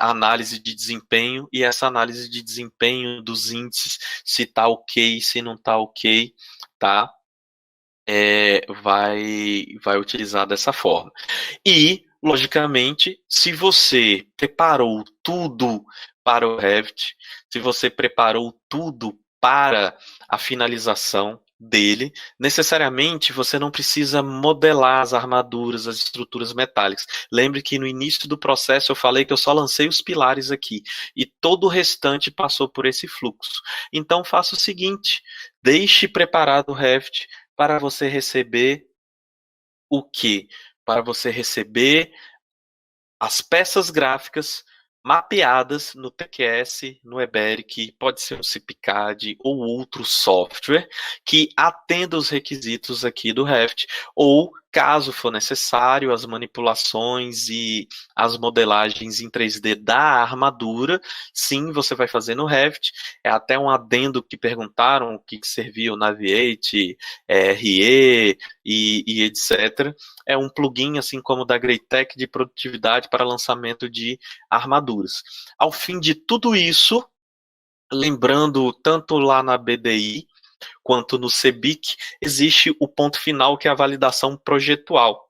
análise de desempenho, e essa análise de desempenho dos índices, se está ok, se não está ok, tá? Vai utilizar dessa forma. E, logicamente, se você preparou tudo para o Revit, se você preparou tudo para a finalização dele, necessariamente você não precisa modelar as armaduras, as estruturas metálicas. Lembre que no início do processo eu falei que eu só lancei os pilares aqui e todo o restante passou por esse fluxo. Então faça o seguinte, deixe preparado o Revit para você receber o quê? Para você receber as peças gráficas mapeadas no TQS, no Eberic, pode ser um CIPCAD ou outro software que atenda os requisitos aqui do Revit, ou, caso for necessário, as manipulações e as modelagens em 3D da armadura, sim, você vai fazer no Revit. É até um adendo que perguntaram o que servia o Naviate, RE e etc. É um plugin, assim como o da Greatech, de produtividade para lançamento de armaduras. Ao fim de tudo isso, lembrando tanto lá na BDI quanto no CEBIC, existe o ponto final, que é a validação projetual,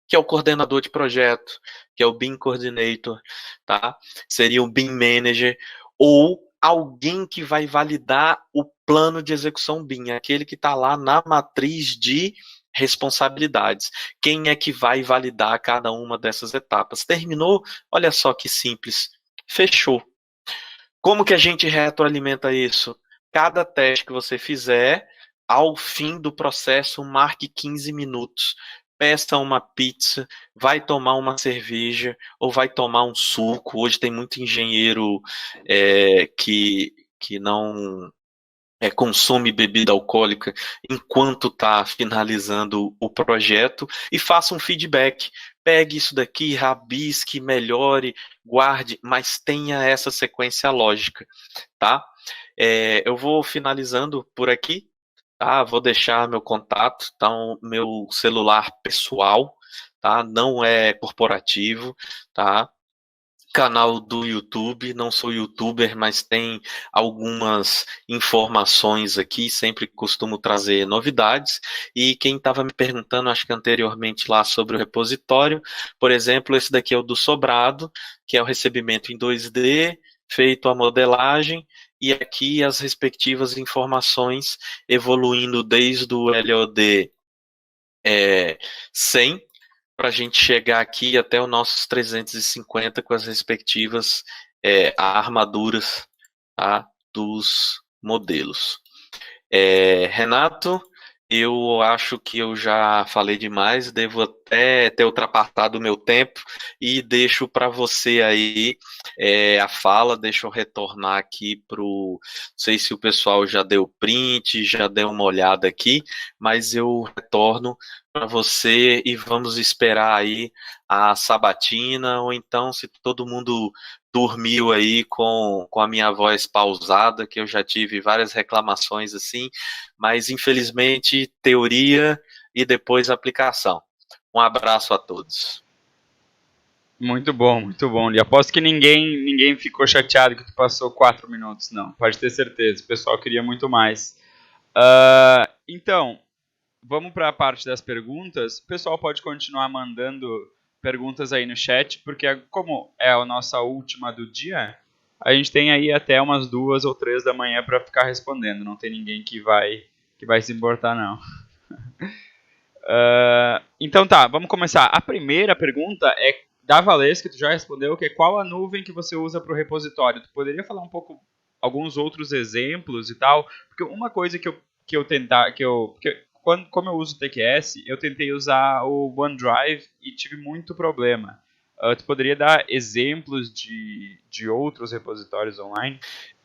que é o coordenador de projeto, que é o BIM Coordinator, tá? Seria o BIM Manager, ou alguém que vai validar o plano de execução BIM, aquele que está lá na matriz de responsabilidades. Quem é que vai validar cada uma dessas etapas? Terminou? Olha só que simples. Fechou. Como que a gente retroalimenta isso? Cada teste que você fizer, ao fim do processo, marque 15 minutos. Peça uma pizza, vai tomar uma cerveja ou vai tomar um suco. Hoje tem muito engenheiro que não consome bebida alcoólica enquanto está finalizando o projeto, e faça um feedback. Pegue isso daqui, rabisque, melhore, guarde, mas tenha essa sequência lógica, tá? Eu vou finalizando por aqui, tá? Vou deixar meu contato, tá? O meu celular pessoal, tá? Não é corporativo, tá? Canal do YouTube, não sou youtuber, mas tem algumas informações aqui, sempre costumo trazer novidades. E quem estava me perguntando, acho que anteriormente lá sobre o repositório, por exemplo, esse daqui é o do Sobrado, que é o recebimento em 2D, feito a modelagem, e aqui as respectivas informações evoluindo desde o LOD 100 para a gente chegar aqui até os nossos 350 com as respectivas armaduras, tá, dos modelos. Renato, eu acho que eu já falei demais, devo até ter ultrapassado o meu tempo e deixo para você aí a fala, deixa eu retornar aqui não sei se o pessoal já deu print, já deu uma olhada aqui, mas eu retorno para você e vamos esperar aí a sabatina, ou então se todo mundo dormiu aí com a minha voz pausada, que eu já tive várias reclamações assim, mas infelizmente teoria e depois aplicação. Um abraço a todos. Muito bom, muito bom. E aposto que ninguém ficou chateado que tu passou 4 minutos, não. Pode ter certeza. O pessoal queria muito mais. Então, vamos para a parte das perguntas. O pessoal pode continuar mandando perguntas aí no chat, porque como é a nossa última do dia, a gente tem aí até umas 2 ou 3 da manhã para ficar respondendo. Não tem ninguém que vai se importar, não. Então tá, vamos começar. A primeira pergunta é da Valesca, que tu já respondeu, que é qual a nuvem que você usa para o repositório? Tu poderia falar um pouco, alguns outros exemplos e tal? Porque uma coisa como eu uso o TQS, eu tentei usar o OneDrive e tive muito problema. Tu poderia dar exemplos de outros repositórios online?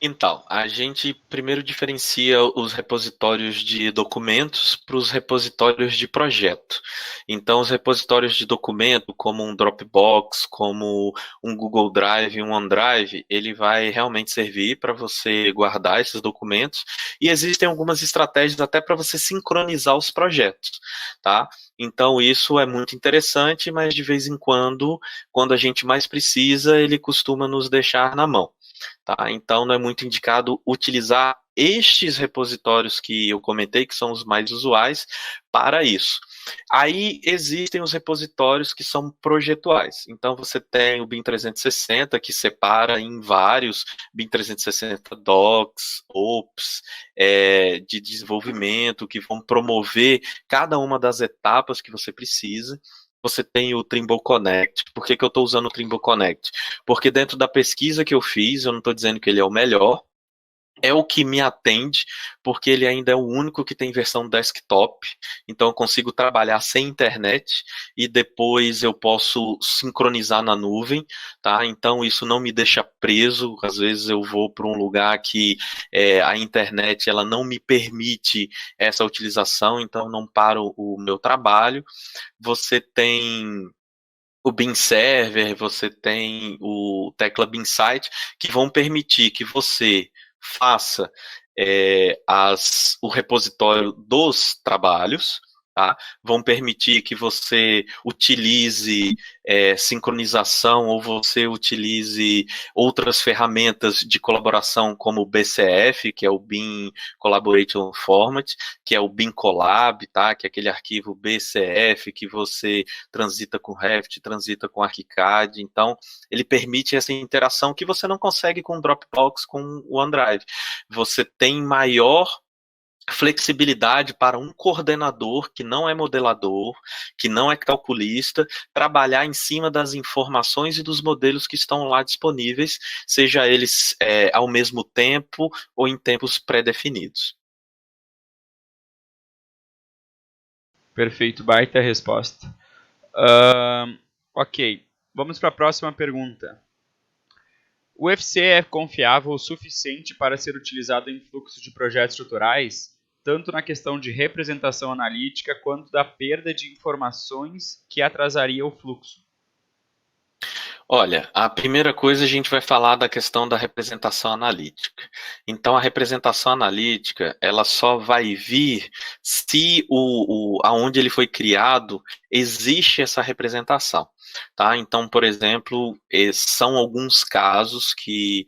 Então, a gente primeiro diferencia os repositórios de documentos para os repositórios de projeto. Então, os repositórios de documento, como um Dropbox, como um Google Drive, um OneDrive, ele vai realmente servir para você guardar esses documentos. E existem algumas estratégias até para você sincronizar os projetos, tá? Então, isso é muito interessante, mas de vez em quando a gente mais precisa, ele costuma nos deixar na mão. Tá? Então, não é muito indicado utilizar estes repositórios que eu comentei, que são os mais usuais, para isso. Aí existem os repositórios que são projetuais. Então, você tem o BIM 360, que separa em vários BIM 360 Docs, OPS, de desenvolvimento, que vão promover cada uma das etapas que você precisa. Você tem o Trimble Connect. Por que eu estou usando o Trimble Connect? Porque dentro da pesquisa que eu fiz, eu não estou dizendo que ele é o melhor, é o que me atende, porque ele ainda é o único que tem versão desktop, então eu consigo trabalhar sem internet e depois eu posso sincronizar na nuvem, tá? Então isso não me deixa preso. Às vezes eu vou para um lugar que a internet ela não me permite essa utilização, então não paro o meu trabalho. Você tem o BIM Server, você tem o Tecla BIM Site, que vão permitir que você faça o repositório dos trabalhos, tá? Vão permitir que você utilize sincronização ou você utilize outras ferramentas de colaboração como o BCF, que é o BIM Collaboration Format, que é o BIM Collab, tá? Que é aquele arquivo BCF que você transita com Revit, transita com ArchiCAD. Então, ele permite essa interação que você não consegue com o Dropbox, com o OneDrive. Você tem maior flexibilidade para um coordenador que não é modelador, que não é calculista, trabalhar em cima das informações e dos modelos que estão lá disponíveis, seja eles ao mesmo tempo ou em tempos pré-definidos. Perfeito, baita resposta. Ok, vamos para a próxima pergunta. O UFC é confiável o suficiente para ser utilizado em fluxo de projetos estruturais, tanto na questão de representação analítica quanto da perda de informações que atrasaria o fluxo? Olha, a primeira coisa a gente vai falar da questão da representação analítica. Então, a representação analítica, ela só vai vir se aonde ele foi criado existe essa representação. Tá? Então, por exemplo, são alguns casos que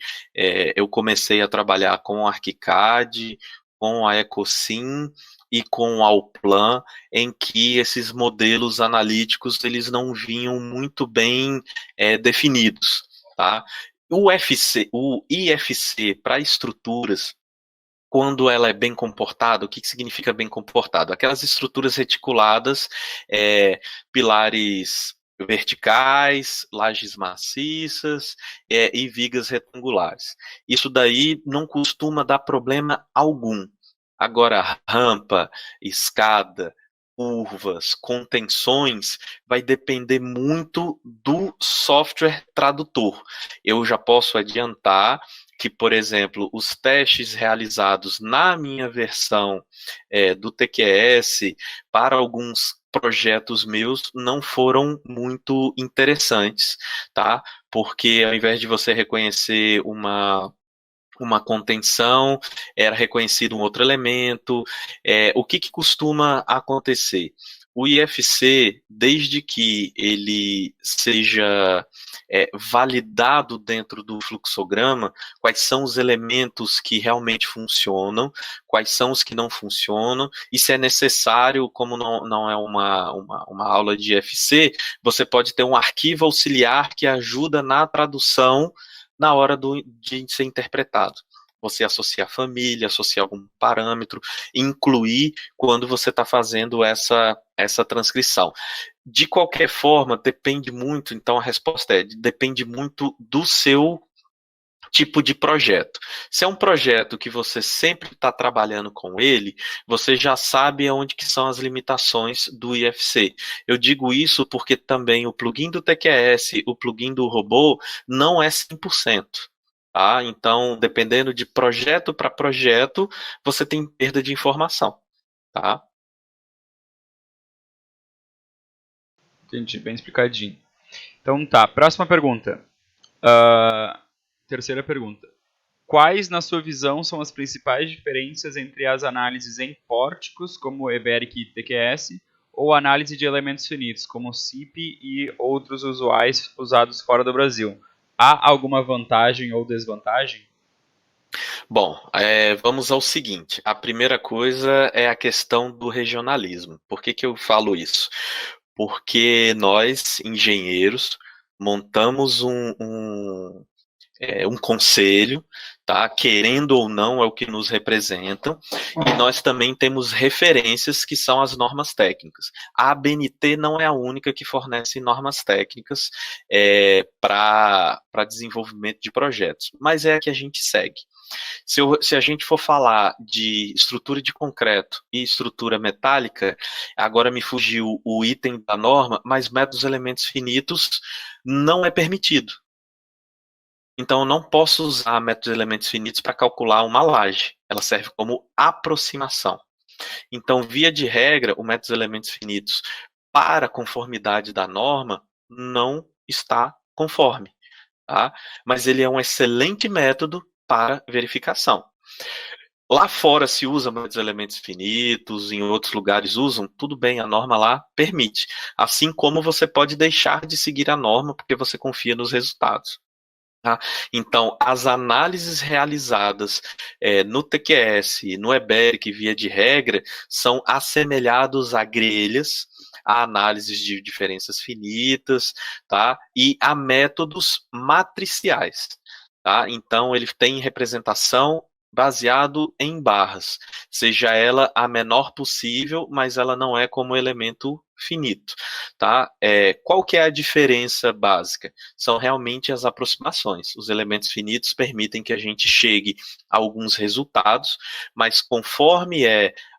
eu comecei a trabalhar com o ArchiCAD, com a EcoSim e com o Allplan, em que esses modelos analíticos eles não vinham muito bem definidos. Tá? O IFC para estruturas, quando ela é bem comportada, o que significa bem comportado? Aquelas estruturas reticuladas, pilares verticais, lajes maciças e vigas retangulares. Isso daí não costuma dar problema algum. Agora, rampa, escada, curvas, contenções, vai depender muito do software tradutor. Eu já posso adiantar que, por exemplo, os testes realizados na minha versão do TQS para alguns projetos meus não foram muito interessantes, tá? Porque ao invés de você reconhecer uma contenção, era reconhecido um outro elemento. O que costuma acontecer? O IFC, desde que ele seja validado dentro do fluxograma, quais são os elementos que realmente funcionam, quais são os que não funcionam, e se é necessário, como não é uma aula de IFC, você pode ter um arquivo auxiliar que ajuda na tradução na hora de ser interpretado. Você associar família, associar algum parâmetro, incluir quando você está fazendo essa transcrição. De qualquer forma, depende muito, então a resposta depende muito do seu tipo de projeto. Se é um projeto que você sempre está trabalhando com ele, você já sabe onde que são as limitações do IFC. Eu digo isso porque também o plugin do TQS, o plugin do robô, não é 100%. Tá? Então, dependendo de projeto para projeto, você tem perda de informação. Tá? Entendi, bem explicadinho. Então tá, próxima pergunta. Terceira pergunta. Quais, na sua visão, são as principais diferenças entre as análises em pórticos, como EBERIC e TQS, ou análise de elementos finitos, como CIP e outros usuais usados fora do Brasil? Há alguma vantagem ou desvantagem? Bom, vamos ao seguinte. A primeira coisa é a questão do regionalismo. Por que que eu falo isso? Porque nós, engenheiros, montamos um conselho, tá? Querendo ou não, é o que nos representa, e nós também temos referências que são as normas técnicas. A ABNT não é a única que fornece normas técnicas para desenvolvimento de projetos, mas é a que a gente segue. Se a gente for falar de estrutura de concreto e estrutura metálica, agora me fugiu o item da norma, mas métodos elementos finitos não é permitido. Então, eu não posso usar métodos de elementos finitos para calcular uma laje. Ela serve como aproximação. Então, via de regra, o método de elementos finitos para a conformidade da norma não está conforme. Tá? Mas ele é um excelente método para verificação. Lá fora se usa métodos de elementos finitos, em outros lugares usam, tudo bem, a norma lá permite. Assim como você pode deixar de seguir a norma porque você confia nos resultados. Tá? Então, as análises realizadas no TQS, no EBERIC, via de regra, são assemelhados a grelhas, a análises de diferenças finitas, tá? E a métodos matriciais. Tá? Então, ele tem representação baseado em barras, seja ela a menor possível, mas ela não é como elemento finito. Tá? Qual que é a diferença básica? São realmente as aproximações. Os elementos finitos permitem que a gente chegue a alguns resultados, mas conforme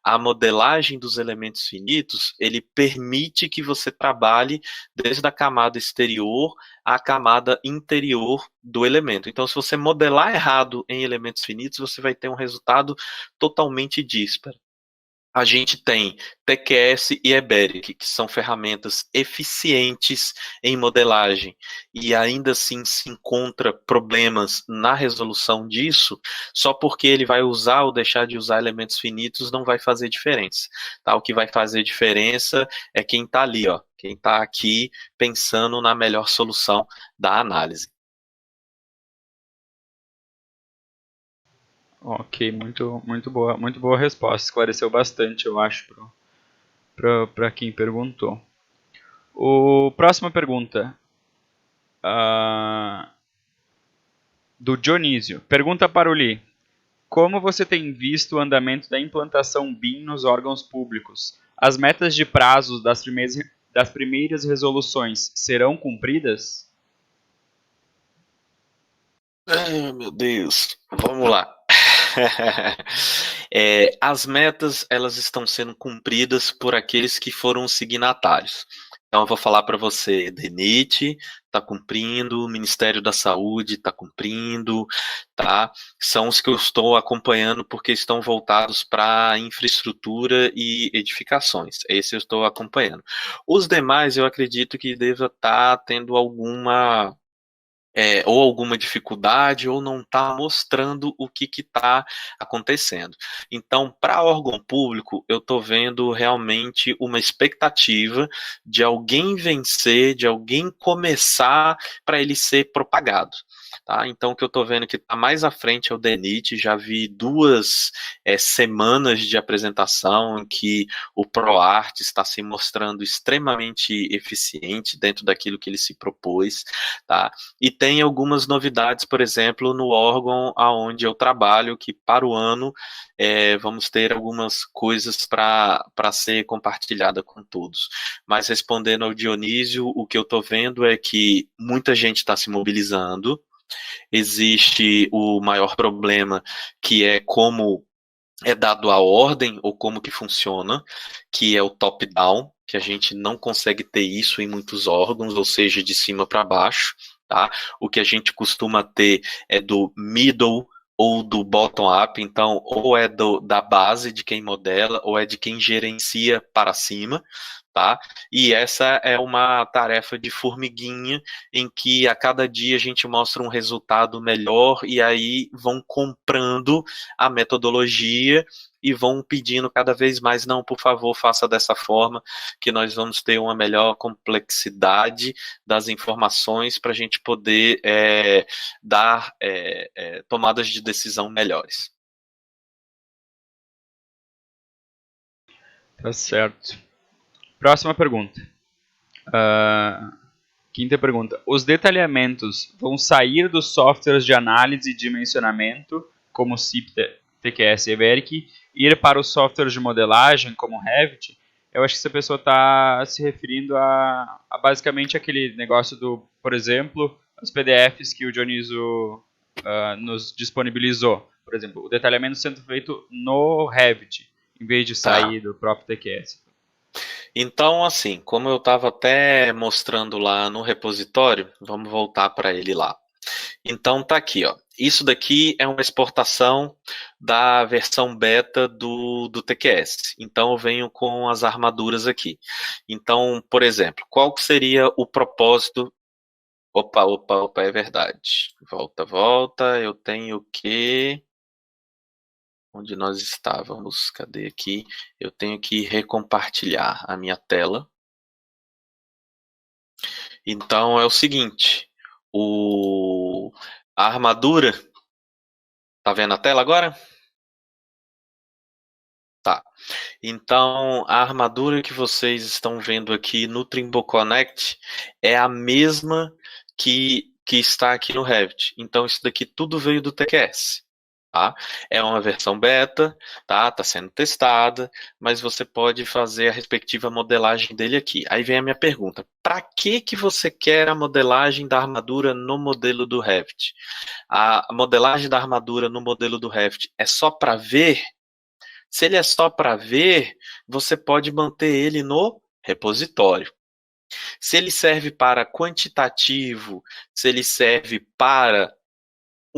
a modelagem dos elementos finitos, ele permite que você trabalhe desde a camada exterior à camada interior do elemento. Então, se você modelar errado em elementos finitos, você vai ter um resultado totalmente dísparo. A gente tem TQS e EBERIC, que são ferramentas eficientes em modelagem, e ainda assim se encontra problemas na resolução disso, só porque ele vai usar ou deixar de usar elementos finitos não vai fazer diferença. Tá? O que vai fazer diferença é quem está ali, ó, quem está aqui pensando na melhor solução da análise. Ok, muito boa resposta. Esclareceu bastante, eu acho, para quem perguntou. Próxima pergunta. Do Dionísio. Pergunta para o Li. Como você tem visto o andamento da implantação BIM nos órgãos públicos? As metas de prazos das primeiras resoluções serão cumpridas? Ai, meu Deus. Vamos lá. As metas elas estão sendo cumpridas por aqueles que foram os signatários. Então eu vou falar para você, DENIT está cumprindo, o Ministério da Saúde está cumprindo, tá? São os que eu estou acompanhando porque estão voltados para infraestrutura e edificações. Esse eu estou acompanhando. Os demais eu acredito que deva estar tendo ou alguma dificuldade, ou não está mostrando o que está acontecendo. Então, para órgão público, eu estou vendo realmente uma expectativa de alguém vencer, de alguém começar para ele ser propagado. Tá? Então, o que eu estou vendo que está mais à frente é o DENIT, já vi 2 semanas de apresentação em que o ProArt está se mostrando extremamente eficiente dentro daquilo que ele se propôs, tá? E tem algumas novidades, por exemplo, no órgão aonde eu trabalho, que para o ano vamos ter algumas coisas para ser compartilhada com todos. Mas respondendo ao Dionísio, o que eu estou vendo é que muita gente está se mobilizando. Existe o maior problema, que é como é dado a ordem ou como que funciona, que é o top-down, que a gente não consegue ter isso em muitos órgãos, ou seja, de cima para baixo. tá? O que a gente costuma ter é do middle ou do bottom-up, então ou é da base de quem modela ou é de quem gerencia para cima, tá? E essa é uma tarefa de formiguinha em que a cada dia a gente mostra um resultado melhor e aí vão comprando a metodologia e vão pedindo cada vez mais, não, por favor, faça dessa forma, que nós vamos ter uma melhor complexidade das informações para a gente poder dar tomadas de decisão melhores. Tá certo. Próxima pergunta. Quinta pergunta. Os detalhamentos vão sair dos softwares de análise e dimensionamento, como SIP, TQS e Everk, e ir para os softwares de modelagem, como Revit? Eu acho que essa pessoa está se referindo a basicamente aquele negócio do, por exemplo, os PDFs que o Dioniso nos disponibilizou. Por exemplo, o detalhamento sendo feito no Revit, em vez de sair do próprio TQS. Então, assim, como eu estava até mostrando lá no repositório, vamos voltar para ele lá. Então tá aqui, ó. Isso daqui é uma exportação da versão beta do TQS. Então eu venho com as armaduras aqui. Então, por exemplo, qual seria o propósito? Opa, é verdade. Volta. Eu tenho que. Onde nós estávamos? Cadê aqui? Eu tenho que recompartilhar a minha tela. Então é o seguinte, a armadura, tá vendo a tela agora? Tá. Então a armadura que vocês estão vendo aqui no Trimble Connect é a mesma que está aqui no Revit. Então isso daqui tudo veio do TQS. Tá? É uma versão beta, tá? Tá sendo testada, mas você pode fazer a respectiva modelagem dele aqui. Aí vem a minha pergunta: para que você quer a modelagem da armadura no modelo do Revit? A modelagem da armadura no modelo do Revit é só para ver? Se ele é só para ver, você pode manter ele no repositório. Se ele serve para quantitativo, se ele serve para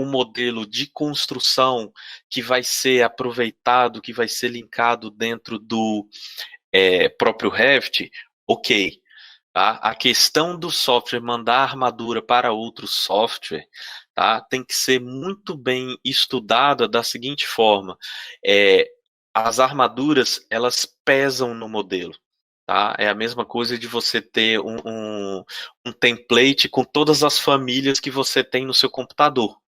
um modelo de construção que vai ser aproveitado, que vai ser linkado dentro do próprio Revit, ok. Tá? A questão do software mandar armadura para outro software, tá? Tem que ser muito bem estudada da seguinte forma: as armaduras elas pesam no modelo. Tá? É a mesma coisa de você ter um template com todas as famílias que você tem no seu computador.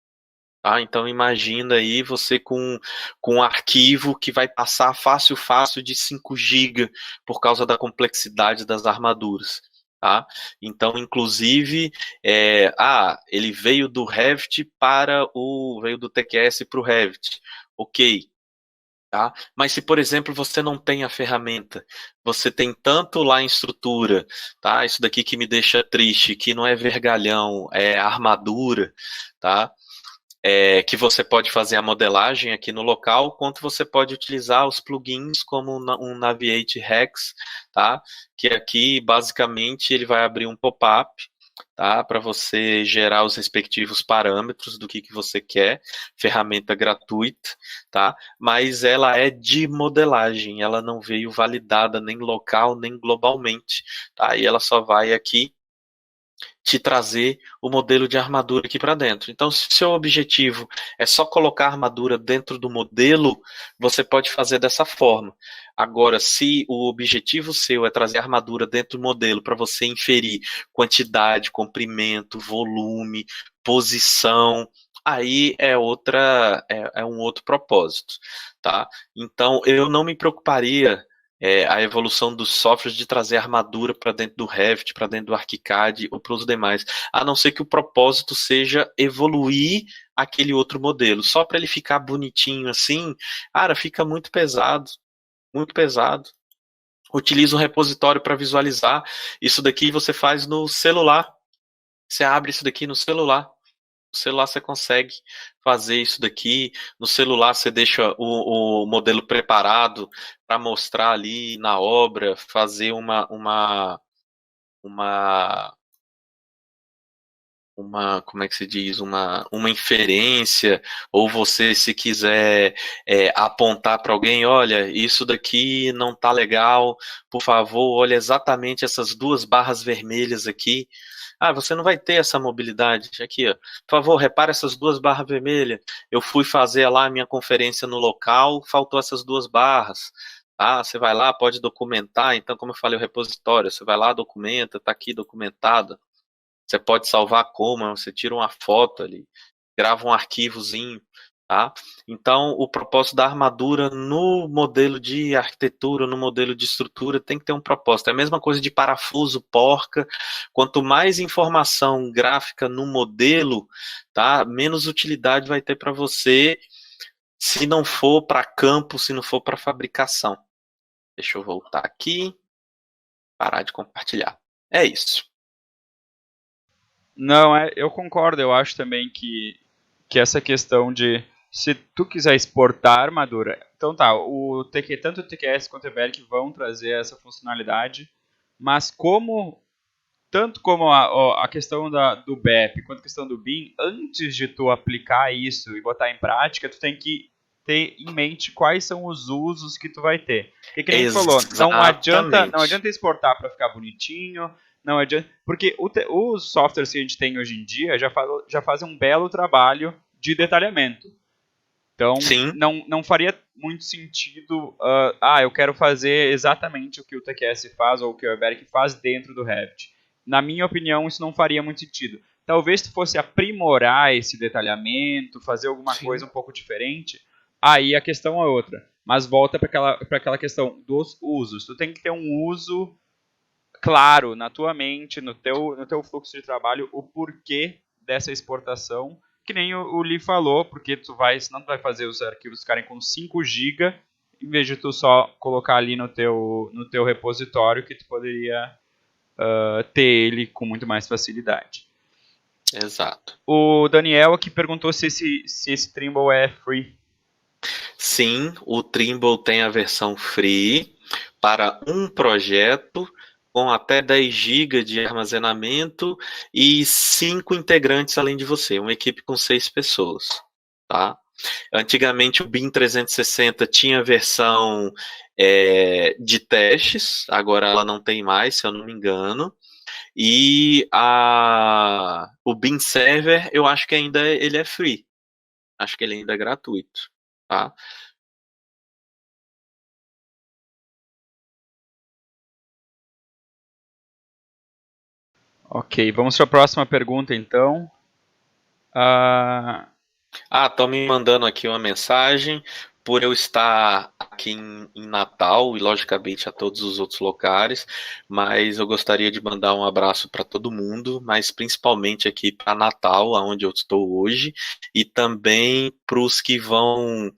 Tá? Então imagina aí você com um arquivo que vai passar fácil de 5 GB por causa da complexidade das armaduras. Tá? Então, inclusive, ele veio do Revit veio do TQS para o Revit. Ok. Tá? Mas se, por exemplo, você não tem a ferramenta, você tem tanto lá em estrutura, tá? Isso daqui que me deixa triste, que não é vergalhão, é armadura, tá? Que você pode fazer a modelagem aqui no local, quanto você pode utilizar os plugins como um Naviate Hex, tá? Que aqui basicamente ele vai abrir um pop-up, tá? Para você gerar os respectivos parâmetros do que você quer, ferramenta gratuita, tá? Mas ela é de modelagem, ela não veio validada nem local nem globalmente, tá? E ela só vai aqui te trazer o modelo de armadura aqui para dentro. Então, se o seu objetivo é só colocar a armadura dentro do modelo, você pode fazer dessa forma. Agora, se o objetivo seu é trazer a armadura dentro do modelo para você inferir quantidade, comprimento, volume, posição, aí é um outro propósito, tá? Então, eu não me preocuparia a evolução dos softwares de trazer armadura para dentro do Revit, para dentro do ArchiCAD ou para os demais, a não ser que o propósito seja evoluir aquele outro modelo, só para ele ficar bonitinho assim, cara, fica muito pesado, muito pesado. Utiliza um repositório para visualizar. Isso daqui você faz no celular. Você abre isso daqui no celular. No celular você consegue fazer isso daqui. No celular você deixa o modelo preparado para mostrar ali na obra, fazer uma como é que se diz, uma inferência, ou você, se quiser apontar para alguém, olha, isso daqui não tá legal, por favor, olha exatamente essas duas barras vermelhas aqui. Ah, você não vai ter essa mobilidade. Aqui, ó, por favor, repare essas duas barras vermelhas. Eu fui fazer lá a minha conferência no local, faltou essas duas barras. Ah, você vai lá, pode documentar. Então, como eu falei, o repositório, você vai lá, documenta, está aqui documentado. Você pode salvar como, você tira uma foto ali, grava um arquivozinho, tá? Então, o propósito da armadura no modelo de arquitetura, no modelo de estrutura, tem que ter um propósito. É a mesma coisa de parafuso, porca. Quanto mais informação gráfica no modelo, tá? Menos utilidade vai ter para você, se não for para campo, se não for para fabricação. Deixa eu voltar aqui, parar de compartilhar. É isso. Não, eu concordo. Eu acho também que essa questão de se tu quiser exportar a armadura, então tá, tanto o TQS quanto o EBERIC vão trazer essa funcionalidade, mas tanto como a questão do BEP quanto a questão do BIM, antes de tu aplicar isso e botar em prática, tu tem que ter em mente quais são os usos que tu vai ter. Porque que nem tu falou, não adianta exportar para ficar bonitinho, não adianta, porque os softwares que a gente tem hoje em dia já fazem um belo trabalho de detalhamento. Então, Sim. não faria muito sentido, eu quero fazer exatamente o que o TQS faz ou o que o EBERIC faz dentro do Revit. Na minha opinião, isso não faria muito sentido. Talvez se fosse aprimorar esse detalhamento, fazer alguma coisa um pouco diferente, aí a questão é outra. Mas volta para aquela questão dos usos. Tu tem que ter um uso claro na tua mente, no teu fluxo de trabalho, o porquê dessa exportação, que nem o Lee falou, porque senão tu vai fazer os arquivos ficarem com 5 GB, em vez de tu só colocar ali no teu repositório, que tu poderia ter ele com muito mais facilidade. Exato. O Daniel aqui perguntou se esse Trimble é free. Sim, o Trimble tem a versão free para um projeto com até 10 GB de armazenamento e 5 integrantes além de você, uma equipe com 6 pessoas, tá? Antigamente o BIM 360 tinha versão de testes, agora ela não tem mais, se eu não me engano. E o BIM Server, eu acho que ainda ele é free. Acho que ele ainda é gratuito, tá? Ok, vamos para a próxima pergunta então. Estão me mandando aqui uma mensagem. Por eu estar aqui em Natal e, logicamente, a todos os outros locais, mas eu gostaria de mandar um abraço para todo mundo, mas principalmente aqui para Natal, onde eu estou hoje, e também para os que vão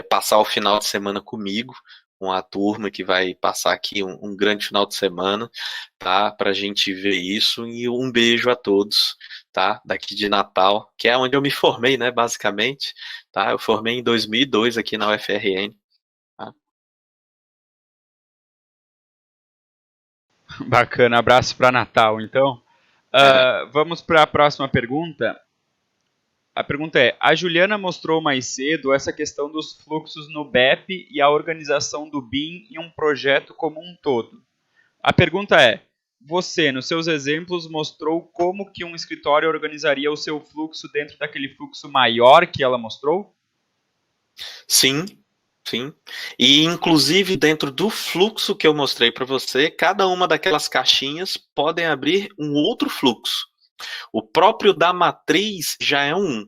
passar o final de semana comigo, com a turma que vai passar aqui um grande final de semana, tá? Para a gente ver isso, e um beijo a todos, tá? Daqui de Natal, que é onde eu me formei, né? Basicamente, tá? Eu formei em 2002 aqui na UFRN. Tá? Bacana, abraço para Natal então. Vamos para a próxima pergunta. A pergunta é: a Juliana mostrou mais cedo essa questão dos fluxos no BEP e a organização do BIM em um projeto como um todo. A pergunta é: você, nos seus exemplos, mostrou como que um escritório organizaria o seu fluxo dentro daquele fluxo maior que ela mostrou? Sim, sim. E inclusive dentro do fluxo que eu mostrei para você, cada uma daquelas caixinhas podem abrir um outro fluxo. O próprio da matriz já é um.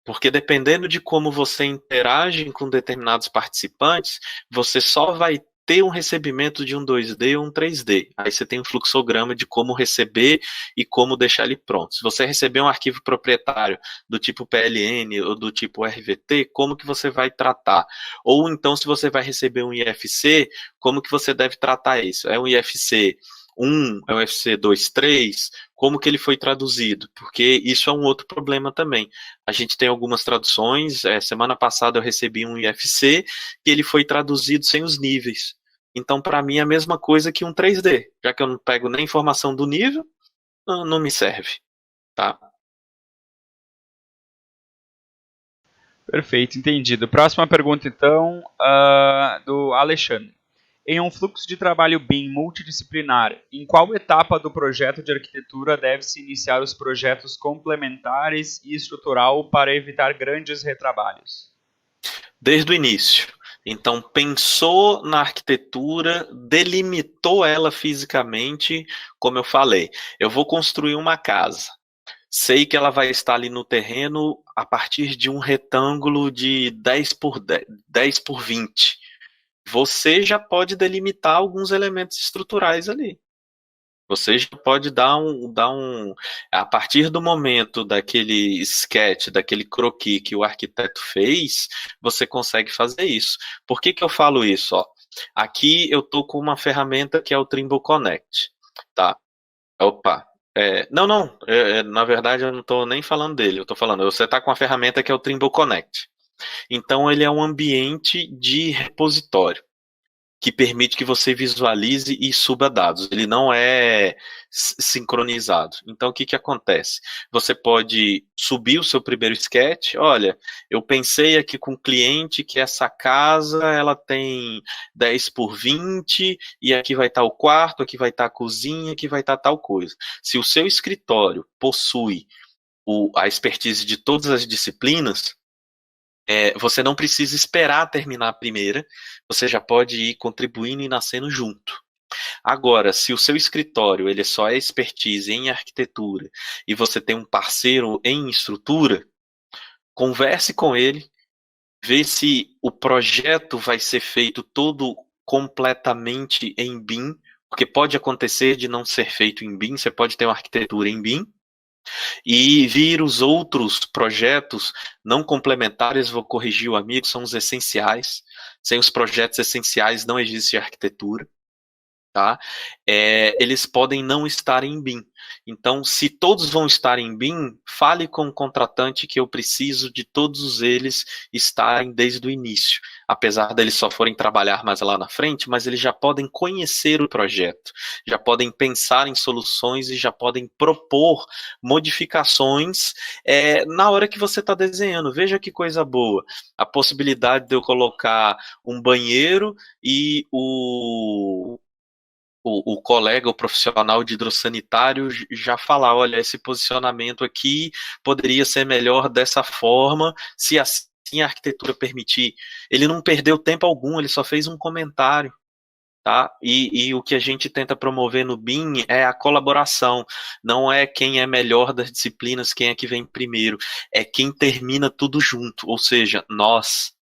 Porque dependendo de como você interage com determinados participantes, você só vai ter um recebimento de um 2D ou um 3D. Aí você tem um fluxograma de como receber e como deixar ele pronto. Se você receber um arquivo proprietário do tipo PLN ou do tipo RVT, como que você vai tratar? Ou então, se você vai receber um IFC, como que você deve tratar isso? É um IFC 1, é um IFC 2, 3, como que ele foi traduzido? Porque isso é um outro problema também. A gente tem algumas traduções, semana passada eu recebi um IFC e ele foi traduzido sem os níveis. Então, para mim, é a mesma coisa que um 3D, já que eu não pego nem informação do nível, não me serve. tá? Perfeito, entendido. Próxima pergunta, então, do Alexandre. Em um fluxo de trabalho BIM multidisciplinar, em qual etapa do projeto de arquitetura deve-se iniciar os projetos complementares e estrutural para evitar grandes retrabalhos? Desde o início. Então, pensou na arquitetura, delimitou ela fisicamente, como eu falei. Eu vou construir uma casa. Sei que ela vai estar ali no terreno a partir de um retângulo de 10 por 10, 10 por 20. Você já pode delimitar alguns elementos estruturais ali. Você já pode a partir do momento daquele sketch, daquele croquis que o arquiteto fez, você consegue fazer isso. Por que que eu falo isso? Ó? Aqui eu tô com uma ferramenta que é o Trimble Connect, tá? Opa. Na verdade eu não estou nem falando dele, eu estou falando, você está com a ferramenta que é o Trimble Connect. Então ele é um ambiente de repositório que permite que você visualize e suba dados. Ele não é sincronizado. Então, o que que acontece? Você pode subir o seu primeiro sketch. Olha, eu pensei aqui com o cliente que essa casa ela tem 10 por 20 e aqui vai estar o quarto, aqui vai estar a cozinha, aqui vai estar tal coisa. Se o seu escritório possui a expertise de todas as disciplinas, você não precisa esperar terminar a primeira, você já pode ir contribuindo e nascendo junto. Agora, se o seu escritório ele só é expertise em arquitetura e você tem um parceiro em estrutura, converse com ele, vê se o projeto vai ser feito todo completamente em BIM, porque pode acontecer de não ser feito em BIM, você pode ter uma arquitetura em BIM, e vir os outros projetos não complementares, vou corrigir o amigo, são os essenciais. Sem os projetos essenciais não existe arquitetura. Tá? Eles podem não estar em BIM. Então, se todos vão estar em BIM, fale com o contratante que eu preciso de todos eles estarem desde o início. Apesar deles só forem trabalhar mais lá na frente, mas eles já podem conhecer o projeto, já podem pensar em soluções e já podem propor modificações na hora que você está desenhando. Veja que coisa boa. A possibilidade de eu colocar um banheiro e o colega, o profissional de hidrossanitário já falar, olha, esse posicionamento aqui poderia ser melhor dessa forma, se assim a arquitetura permitir. Ele não perdeu tempo algum, ele só fez um comentário. Tá? E o que a gente tenta promover no BIM é a colaboração, não é quem é melhor das disciplinas, quem é que vem primeiro, é quem termina tudo junto, ou seja, nós.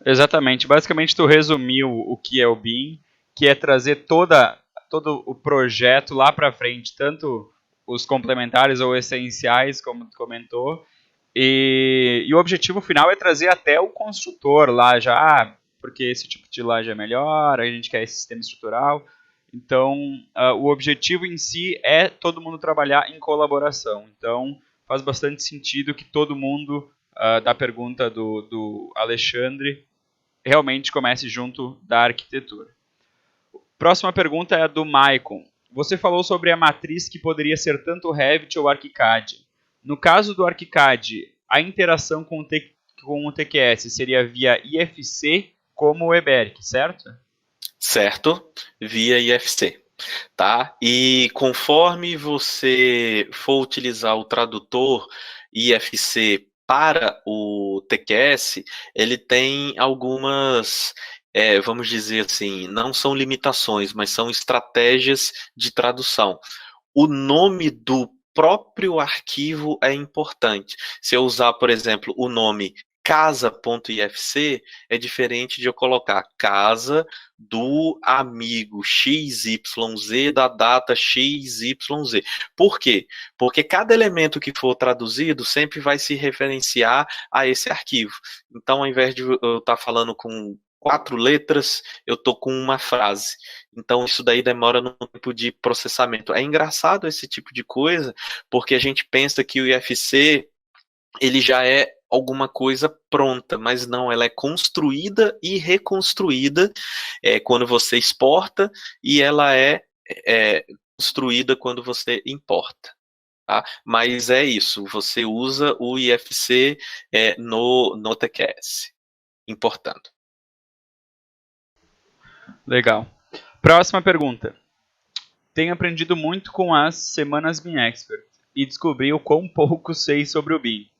Exatamente. Basicamente, tu resumiu o que é o BIM, que é trazer todo o projeto lá para frente, tanto os complementares ou essenciais, como tu comentou, e o objetivo final é trazer até o construtor lá já, porque esse tipo de laje é melhor, a gente quer esse sistema estrutural. Então, o objetivo em si é todo mundo trabalhar em colaboração. Então, faz bastante sentido que todo mundo, da pergunta do Alexandre, realmente comece junto da arquitetura. Próxima pergunta é a do Maicon. Você falou sobre a matriz que poderia ser tanto Revit ou ArchiCAD. No caso do ArchiCAD, a interação com o TQS seria via IFC como o EBERC, certo? Certo, via IFC. Tá? E conforme você for utilizar o tradutor IFC para o TQS, ele tem algumas, vamos dizer assim, não são limitações, mas são estratégias de tradução. O nome do próprio arquivo é importante. Se eu usar, por exemplo, o nome casa.ifc, é diferente de eu colocar casa do amigo XYZ da data XYZ. Por quê? Porque cada elemento que for traduzido sempre vai se referenciar a esse arquivo. Então, ao invés de eu estar falando com 4 letras, eu estou com uma frase. Então, isso daí demora no tempo de processamento. É engraçado esse tipo de coisa, porque a gente pensa que o IFC ele já é alguma coisa pronta, mas não, ela é construída e reconstruída quando você exporta, e ela é construída quando você importa. Tá? Mas é isso, você usa o IFC no TQS, importando. Legal. Próxima pergunta. Tenho aprendido muito com as semanas BIM Expert e descobri o quão pouco sei sobre o BIM.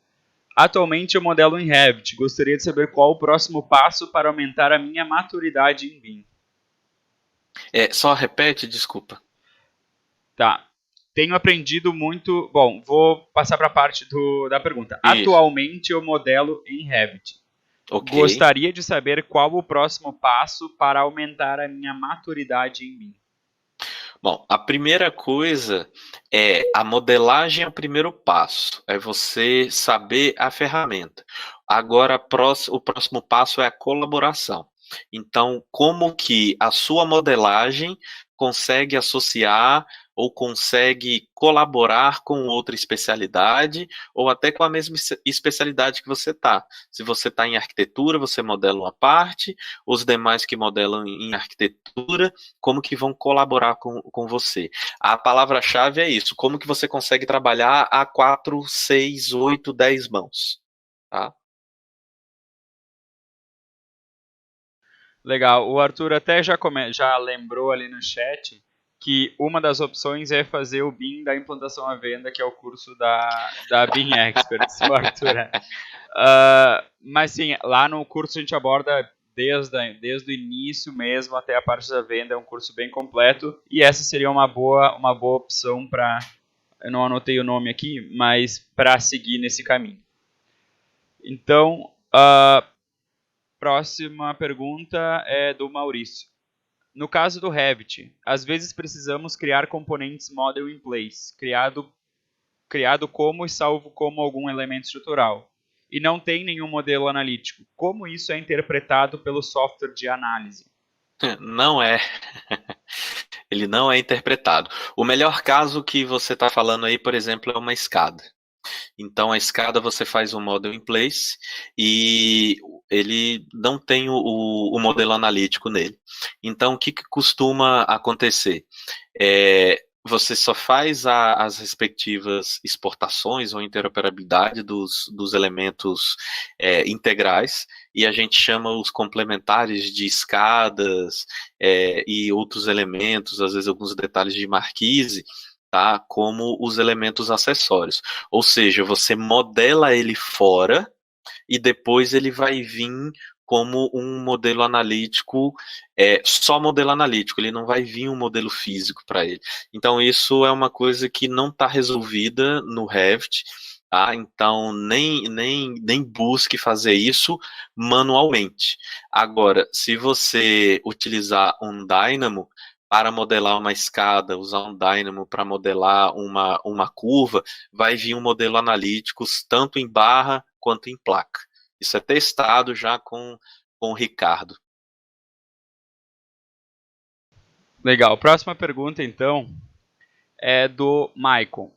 Atualmente eu modelo em Revit. Gostaria de saber qual o próximo passo para aumentar a minha maturidade em BIM. Só repete, desculpa. Tá. Tenho aprendido muito. Bom, vou passar para a parte da pergunta. Isso, Atualmente eu modelo em Revit. ok. Gostaria de saber qual o próximo passo para aumentar a minha maturidade em BIM. Bom, a primeira coisa a modelagem é o primeiro passo, é você saber a ferramenta. Agora, o próximo passo é a colaboração. Então, como que a sua modelagem consegue associar ou consegue colaborar com outra especialidade ou até com a mesma especialidade que você está. Se você está em arquitetura, você modela uma parte, os demais que modelam em arquitetura, como que vão colaborar com você. A palavra-chave é isso, como que você consegue trabalhar a 4, 6, 8, 10 mãos. Tá? Legal. O Arthur até já lembrou ali no chat que uma das opções é fazer o BIM da implantação à venda, que é o curso da BIM Experts, o Arthur. Mas sim, lá no curso a gente aborda desde o início mesmo até a parte da venda, é um curso bem completo, e essa seria uma boa opção para, eu não anotei o nome aqui, mas para seguir nesse caminho. Então, próxima pergunta é do Maurício. No caso do Revit, às vezes precisamos criar componentes model in place, criado como e salvo como algum elemento estrutural, e não tem nenhum modelo analítico. Como isso é interpretado pelo software de análise? Não é. Ele não é interpretado. O melhor caso que você está falando aí, por exemplo, é uma escada. Então, a escada você faz um model in place e ele não tem o modelo analítico nele. Então, o que costuma acontecer? Você só faz as respectivas exportações ou interoperabilidade dos elementos integrais e a gente chama os complementares de escadas e outros elementos, às vezes alguns detalhes de marquise, tá? Como os elementos acessórios. Ou seja, você modela ele fora e depois ele vai vir como um modelo analítico, só modelo analítico, ele não vai vir um modelo físico para ele. Então, isso é uma coisa que não está resolvida no Revit, tá? Então, nem busque fazer isso manualmente. Agora, se você utilizar um Dynamo para modelar uma escada, usar um Dynamo para modelar uma curva, vai vir um modelo analítico tanto em barra quanto em placa. Isso é testado já com o Ricardo. Legal. Próxima pergunta, então, é do Maicon.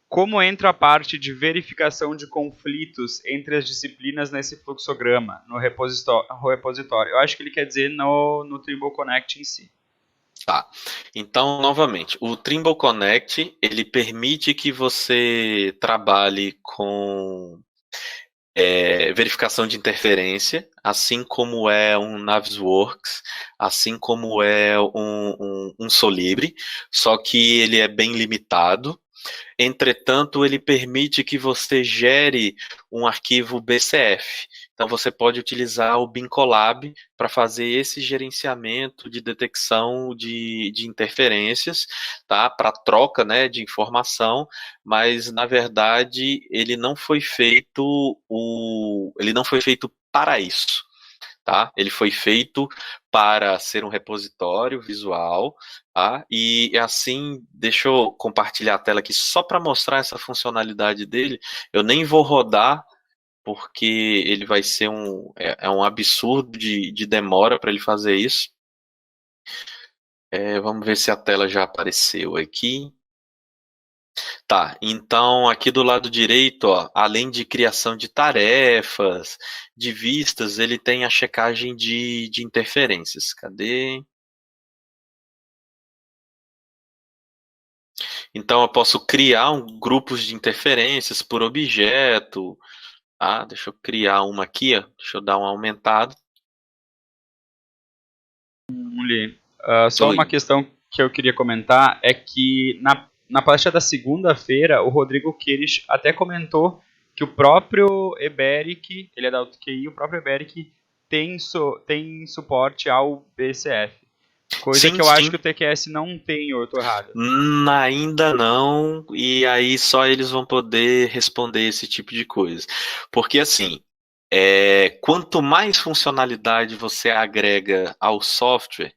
Como entra a parte de verificação de conflitos entre as disciplinas nesse fluxograma, no repositório? Eu acho que ele quer dizer no Trimble Connect em si. Tá. Então, novamente, o Trimble Connect, ele permite que você trabalhe com verificação de interferência, assim como é um Navisworks, assim como é um Solibre, só que ele é bem limitado. Entretanto, ele permite que você gere um arquivo BCF. Então, você pode utilizar o BIMCollab para fazer esse gerenciamento de detecção de interferências, tá? Para troca, né, de informação, mas na verdade ele não foi feito para isso. Tá? Ele foi feito para ser um repositório visual, tá? E assim, deixa eu compartilhar a tela aqui só para mostrar essa funcionalidade dele. Eu nem vou rodar porque ele vai ser um absurdo de demora para ele fazer isso. Vamos ver se a tela já apareceu aqui. Tá, então aqui do lado direito, ó, além de criação de tarefas, de vistas, ele tem a checagem de interferências. Cadê? Então eu posso criar grupos de interferências por objeto. Tá? Deixa eu criar uma aqui, ó. Deixa eu dar uma aumentada. Só uma questão que eu queria comentar é que na palestra da segunda-feira, o Rodrigo Queires até comentou que o próprio Eberic, ele é da UTQI, o próprio Eberic tem suporte ao BCF. Coisa Sim, que eu acho sim. que o TQS não tem, ou eu tô errado? Ainda não, e aí só eles vão poder responder esse tipo de coisa. Porque assim, quanto mais funcionalidade você agrega ao software,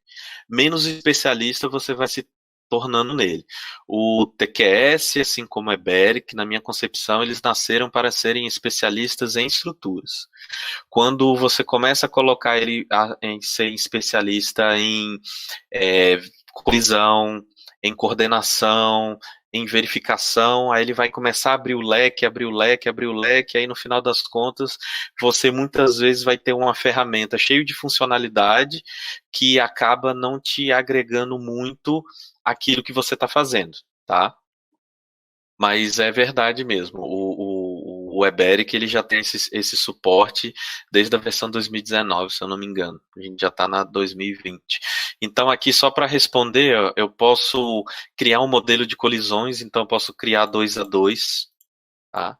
menos especialista você vai se tornando nele. O TQS, assim como o Eberic, na minha concepção, eles nasceram para serem especialistas em estruturas. Quando você começa a colocar ele em ser especialista em colisão, em coordenação, em verificação, aí ele vai começar a abrir o leque, abrir o leque, abrir o leque, aí no final das contas, você muitas vezes vai ter uma ferramenta cheia de funcionalidade que acaba não te agregando muito aquilo que você está fazendo, tá? Mas é verdade mesmo. O Eberic ele já tem esse suporte desde a versão 2019, se eu não me engano. A gente já está na 2020. Então, aqui, só para responder, eu posso criar um modelo de colisões, então eu posso criar 2 a 2. Tá?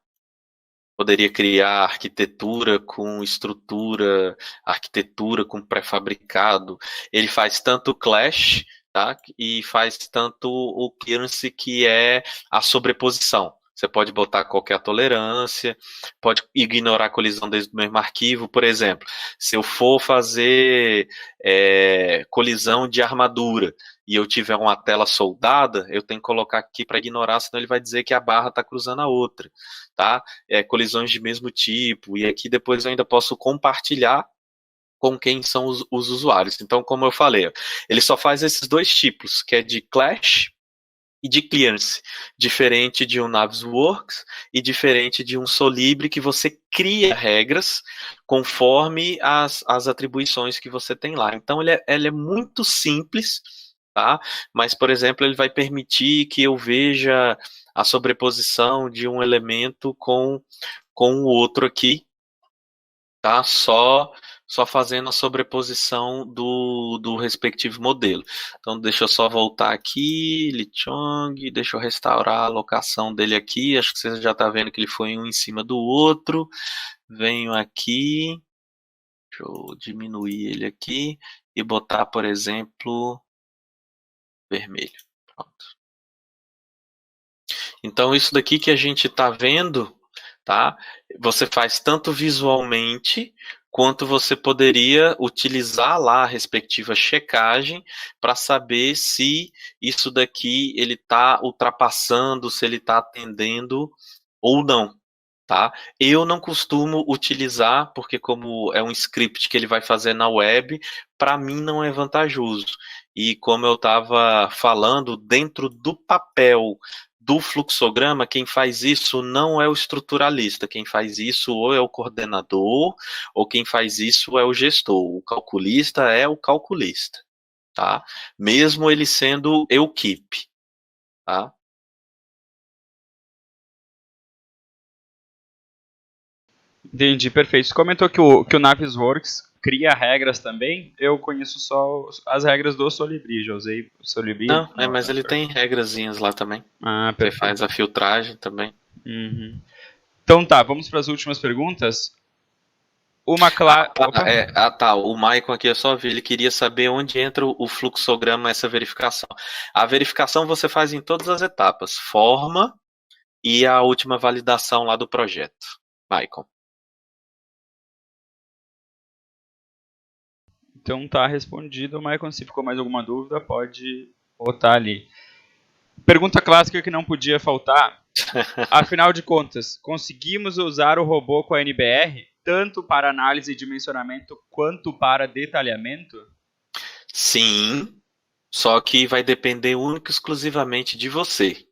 Poderia criar arquitetura com estrutura, arquitetura com pré-fabricado. Ele faz tanto clash, tá? E faz tanto o clearance, que é a sobreposição. Você pode botar qualquer tolerância, pode ignorar a colisão desde o mesmo arquivo. Por exemplo, se eu for fazer colisão de armadura e eu tiver uma tela soldada, eu tenho que colocar aqui para ignorar, senão ele vai dizer que a barra está cruzando a outra. Tá? Colisões de mesmo tipo, e aqui depois eu ainda posso compartilhar com quem são os usuários. Então, como eu falei, ele só faz esses dois tipos, que é de clash e de clearance, diferente de um Navisworks e diferente de um Solibre, que você cria regras conforme as atribuições que você tem lá. Então, ele é muito simples, tá? Mas, por exemplo, ele vai permitir que eu veja a sobreposição de um elemento com o outro aqui, tá? Só fazendo a sobreposição do respectivo modelo. Então, deixa eu só voltar aqui, Lichong, deixa eu restaurar a alocação dele aqui. Acho que você já está vendo que ele foi um em cima do outro. Venho aqui, deixa eu diminuir ele aqui e botar, por exemplo, vermelho. Pronto. Então, isso daqui que a gente está vendo, tá? Você faz tanto visualmente, quanto você poderia utilizar lá a respectiva checagem para saber se isso daqui ele está ultrapassando, se ele está atendendo ou não. Tá? Eu não costumo utilizar, porque como é um script que ele vai fazer na web, para mim não é vantajoso. E como eu estava falando, dentro do papel do fluxograma, quem faz isso não é o estruturalista, quem faz isso ou é o coordenador, ou quem faz isso é o gestor. O calculista é o calculista, tá? Mesmo ele sendo equipe, tá? Entendi, perfeito. Você comentou que o Navisworks cria regras também. Eu conheço só as regras do Solibri. Já usei o Solibri. Não, mas ele tem regrazinhas lá também. Ah, Você faz perfeito. a filtragem também. Uhum. Então tá, vamos para as últimas perguntas. Uma clara. Opa! Tá. O Maicon aqui, eu só vi, ele queria saber onde entra o fluxograma, essa verificação. A verificação você faz em todas as etapas, forma e a última validação lá do projeto. Maicon. Então tá respondido, Michael. Se ficou mais alguma dúvida, pode botar ali. Pergunta clássica que não podia faltar. Afinal de contas, conseguimos usar o robô com a NBR tanto para análise e dimensionamento quanto para detalhamento? Sim, só que vai depender única e exclusivamente de você.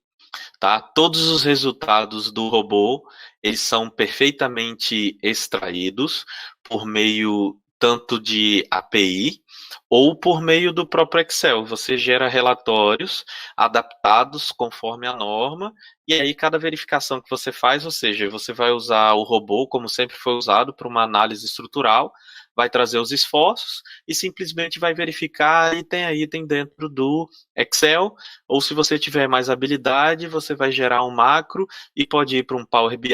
Tá? Todos os resultados do robô, eles são perfeitamente extraídos por meio tanto de API ou por meio do próprio Excel. Você gera relatórios adaptados conforme a norma, e aí cada verificação que você faz, ou seja, você vai usar o robô, como sempre foi usado, para uma análise estrutural, vai trazer os esforços e simplesmente vai verificar item a item dentro do Excel, ou se você tiver mais habilidade, você vai gerar um macro e pode ir para um Power BI,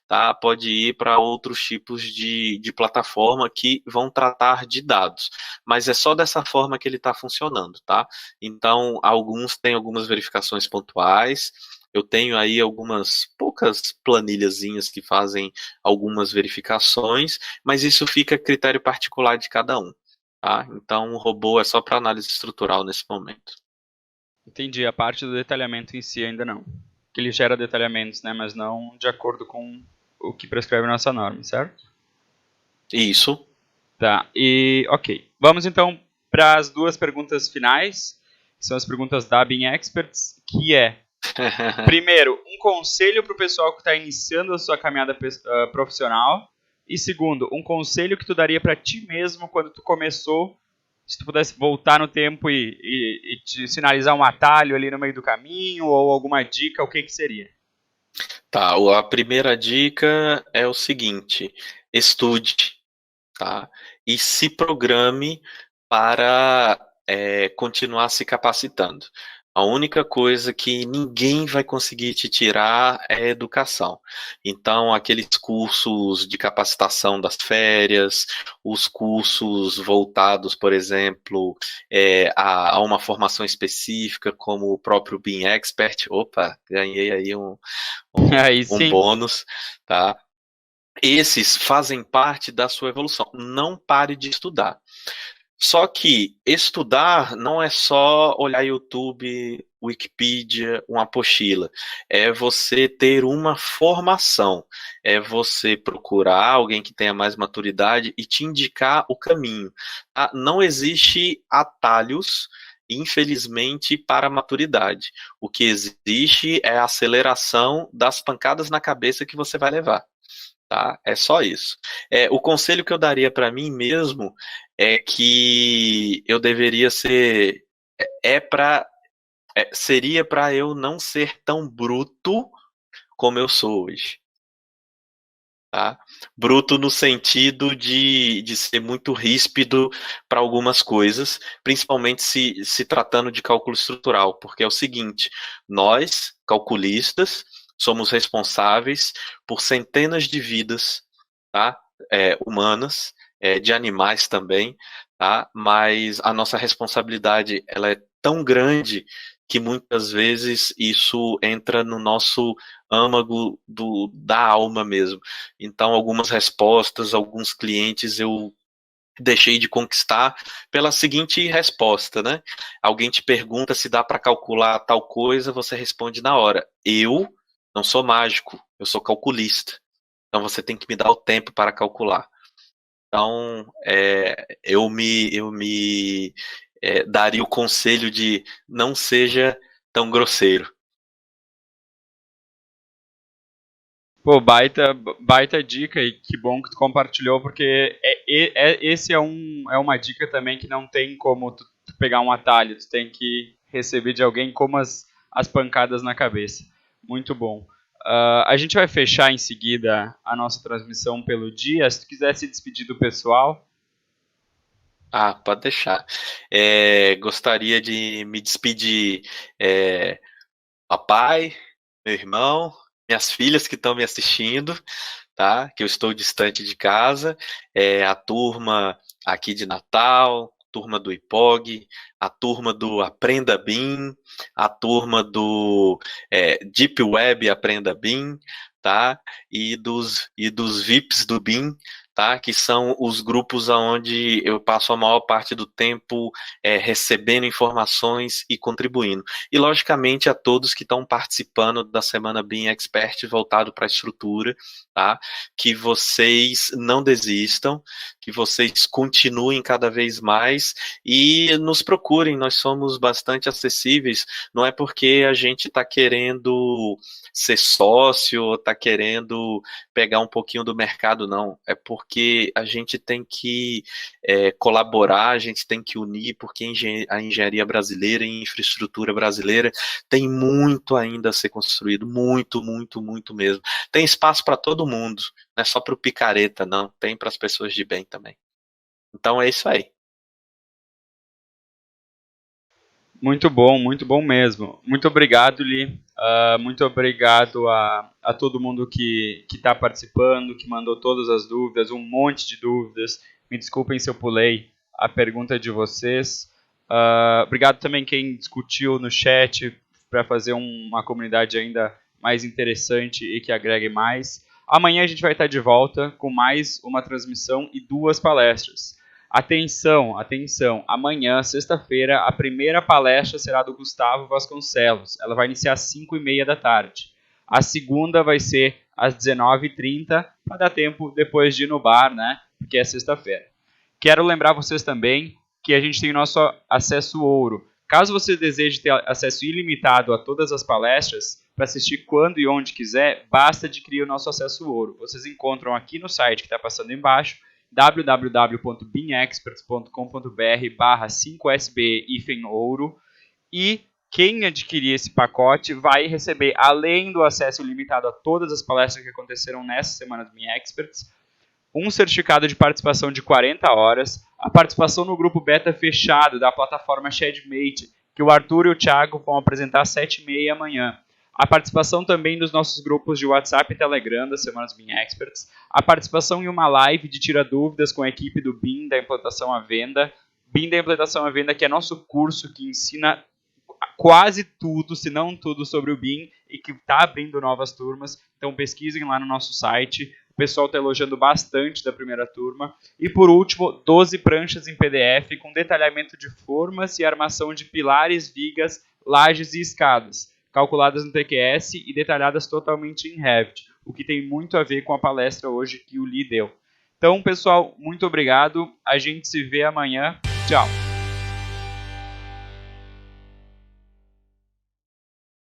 tá? Pode ir para outros tipos de plataforma que vão tratar de dados. Mas é só dessa forma que ele está funcionando, tá? Então, alguns têm algumas verificações pontuais. Eu tenho aí algumas poucas planilhazinhas que fazem algumas verificações, mas isso fica a critério particular de cada um, tá? Então, o robô é só para análise estrutural nesse momento. Entendi, a parte do detalhamento em si ainda não. Que ele gera detalhamentos, né, mas não de acordo com o que prescreve a nossa norma, certo? Isso. Tá, e ok. Vamos então para as duas perguntas finais, que são as perguntas da Bean Experts, que é, primeiro, um conselho para o pessoal que está iniciando a sua caminhada profissional, e segundo, um conselho que tu daria para ti mesmo quando tu começou, se tu pudesse voltar no tempo e te sinalizar um atalho ali no meio do caminho, ou alguma dica, o que que seria? Tá, a primeira dica é o seguinte: estude, tá? E se programe para continuar se capacitando. A única coisa que ninguém vai conseguir te tirar é a educação. Então, aqueles cursos de capacitação das férias, os cursos voltados, por exemplo, a uma formação específica, como o próprio Bean Expert. Opa, ganhei aí Aí um sim. bônus, tá? Esses fazem parte da sua evolução. Não pare de estudar. Só que estudar não é só olhar YouTube, Wikipedia, uma apostila. É você ter uma formação. É você procurar alguém que tenha mais maturidade e te indicar o caminho. Tá? Não existe atalhos, infelizmente, para a maturidade. O que existe é a aceleração das pancadas na cabeça que você vai levar. Tá? É só isso. O conselho que eu daria para mim mesmo é que eu deveria ser, para, seria para eu não ser tão bruto como eu sou hoje. Tá? Bruto no sentido de ser muito ríspido para algumas coisas, principalmente se tratando de cálculo estrutural, porque é o seguinte: nós, calculistas, somos responsáveis por centenas de vidas, tá? Humanas, de animais também, tá? Mas a nossa responsabilidade ela é tão grande que muitas vezes isso entra no nosso âmago da alma mesmo. Então, algumas respostas, alguns clientes eu deixei de conquistar pela seguinte resposta, né? Alguém te pergunta se dá para calcular tal coisa, você responde na hora: eu não sou mágico, eu sou calculista. Então você tem que me dar o tempo para calcular. Então, eu me daria o conselho de não seja tão grosseiro. Pô, baita dica e que bom que tu compartilhou, porque esse é uma dica também que não tem como tu pegar um atalho, tu tem que receber de alguém como as pancadas na cabeça. Muito bom. A gente vai fechar em seguida a nossa transmissão pelo dia. Se tu quiser se despedir do pessoal. Ah, pode deixar. Gostaria de me despedir, papai, meu irmão, minhas filhas que estão me assistindo, tá? Que eu estou distante de casa, a turma aqui de Natal, turma do IPOG, a turma do Aprenda BIM, a turma do Deep Web Aprenda BIM, tá? E dos VIPs do BIM, tá? Que são os grupos onde eu passo a maior parte do tempo recebendo informações e contribuindo. E, logicamente, a todos que estão participando da Semana BIM Expert voltado para a estrutura, tá? Que vocês não desistam, que vocês continuem cada vez mais e nos procurem, nós somos bastante acessíveis, não é porque a gente está querendo ser sócio ou está querendo pegar um pouquinho do mercado, não, é porque a gente tem que colaborar, a gente tem que unir, porque a engenharia brasileira e a infraestrutura brasileira tem muito ainda a ser construído, muito, muito, muito mesmo. Tem espaço para todo mundo, não é só para o picareta, não, tem para as pessoas de bem também. Então é isso aí. Muito bom mesmo. Muito obrigado, Li. Muito obrigado a todo mundo que está participando, que mandou todas as dúvidas, um monte de dúvidas. Me desculpem se eu pulei a pergunta de vocês. Obrigado também quem discutiu no chat para fazer uma comunidade ainda mais interessante e que agregue mais. Amanhã a gente vai estar de volta com mais uma transmissão e 2 palestras. Atenção, atenção. Amanhã, sexta-feira, a primeira palestra será do Gustavo Vasconcelos. Ela vai iniciar às 5h30 da tarde. A segunda vai ser às 19h30, para dar tempo depois de ir no bar, né? Porque é sexta-feira. Quero lembrar vocês também que a gente tem o nosso acesso ouro. Caso você deseje ter acesso ilimitado a todas as palestras, para assistir quando e onde quiser, basta adquirir o nosso acesso ouro. Vocês encontram aqui no site que está passando embaixo, www.beamexperts.com.br/5sb-ouro, e quem adquirir esse pacote vai receber, além do acesso ilimitado a todas as palestras que aconteceram nessa semana do Beam Experts, um certificado de participação de 40 horas, a participação no grupo beta fechado da plataforma Shedmate, que o Arthur e o Thiago vão apresentar às 7h30 amanhã. A participação também nos nossos grupos de WhatsApp e Telegram das Semanas Beam Experts, a participação em uma live de tira dúvidas com a equipe do BIM da Implantação à Venda. BIM da Implantação à Venda, que é nosso curso que ensina quase tudo, se não tudo, sobre o BIM e que está abrindo novas turmas. Então pesquisem lá no nosso site. O pessoal está elogiando bastante da primeira turma. E por último, 12 pranchas em PDF com detalhamento de formas e armação de pilares, vigas, lajes e escadas, calculadas no TQS e detalhadas totalmente em Revit, o que tem muito a ver com a palestra hoje que o Lee deu. Então, pessoal, muito obrigado. A gente se vê amanhã. Tchau!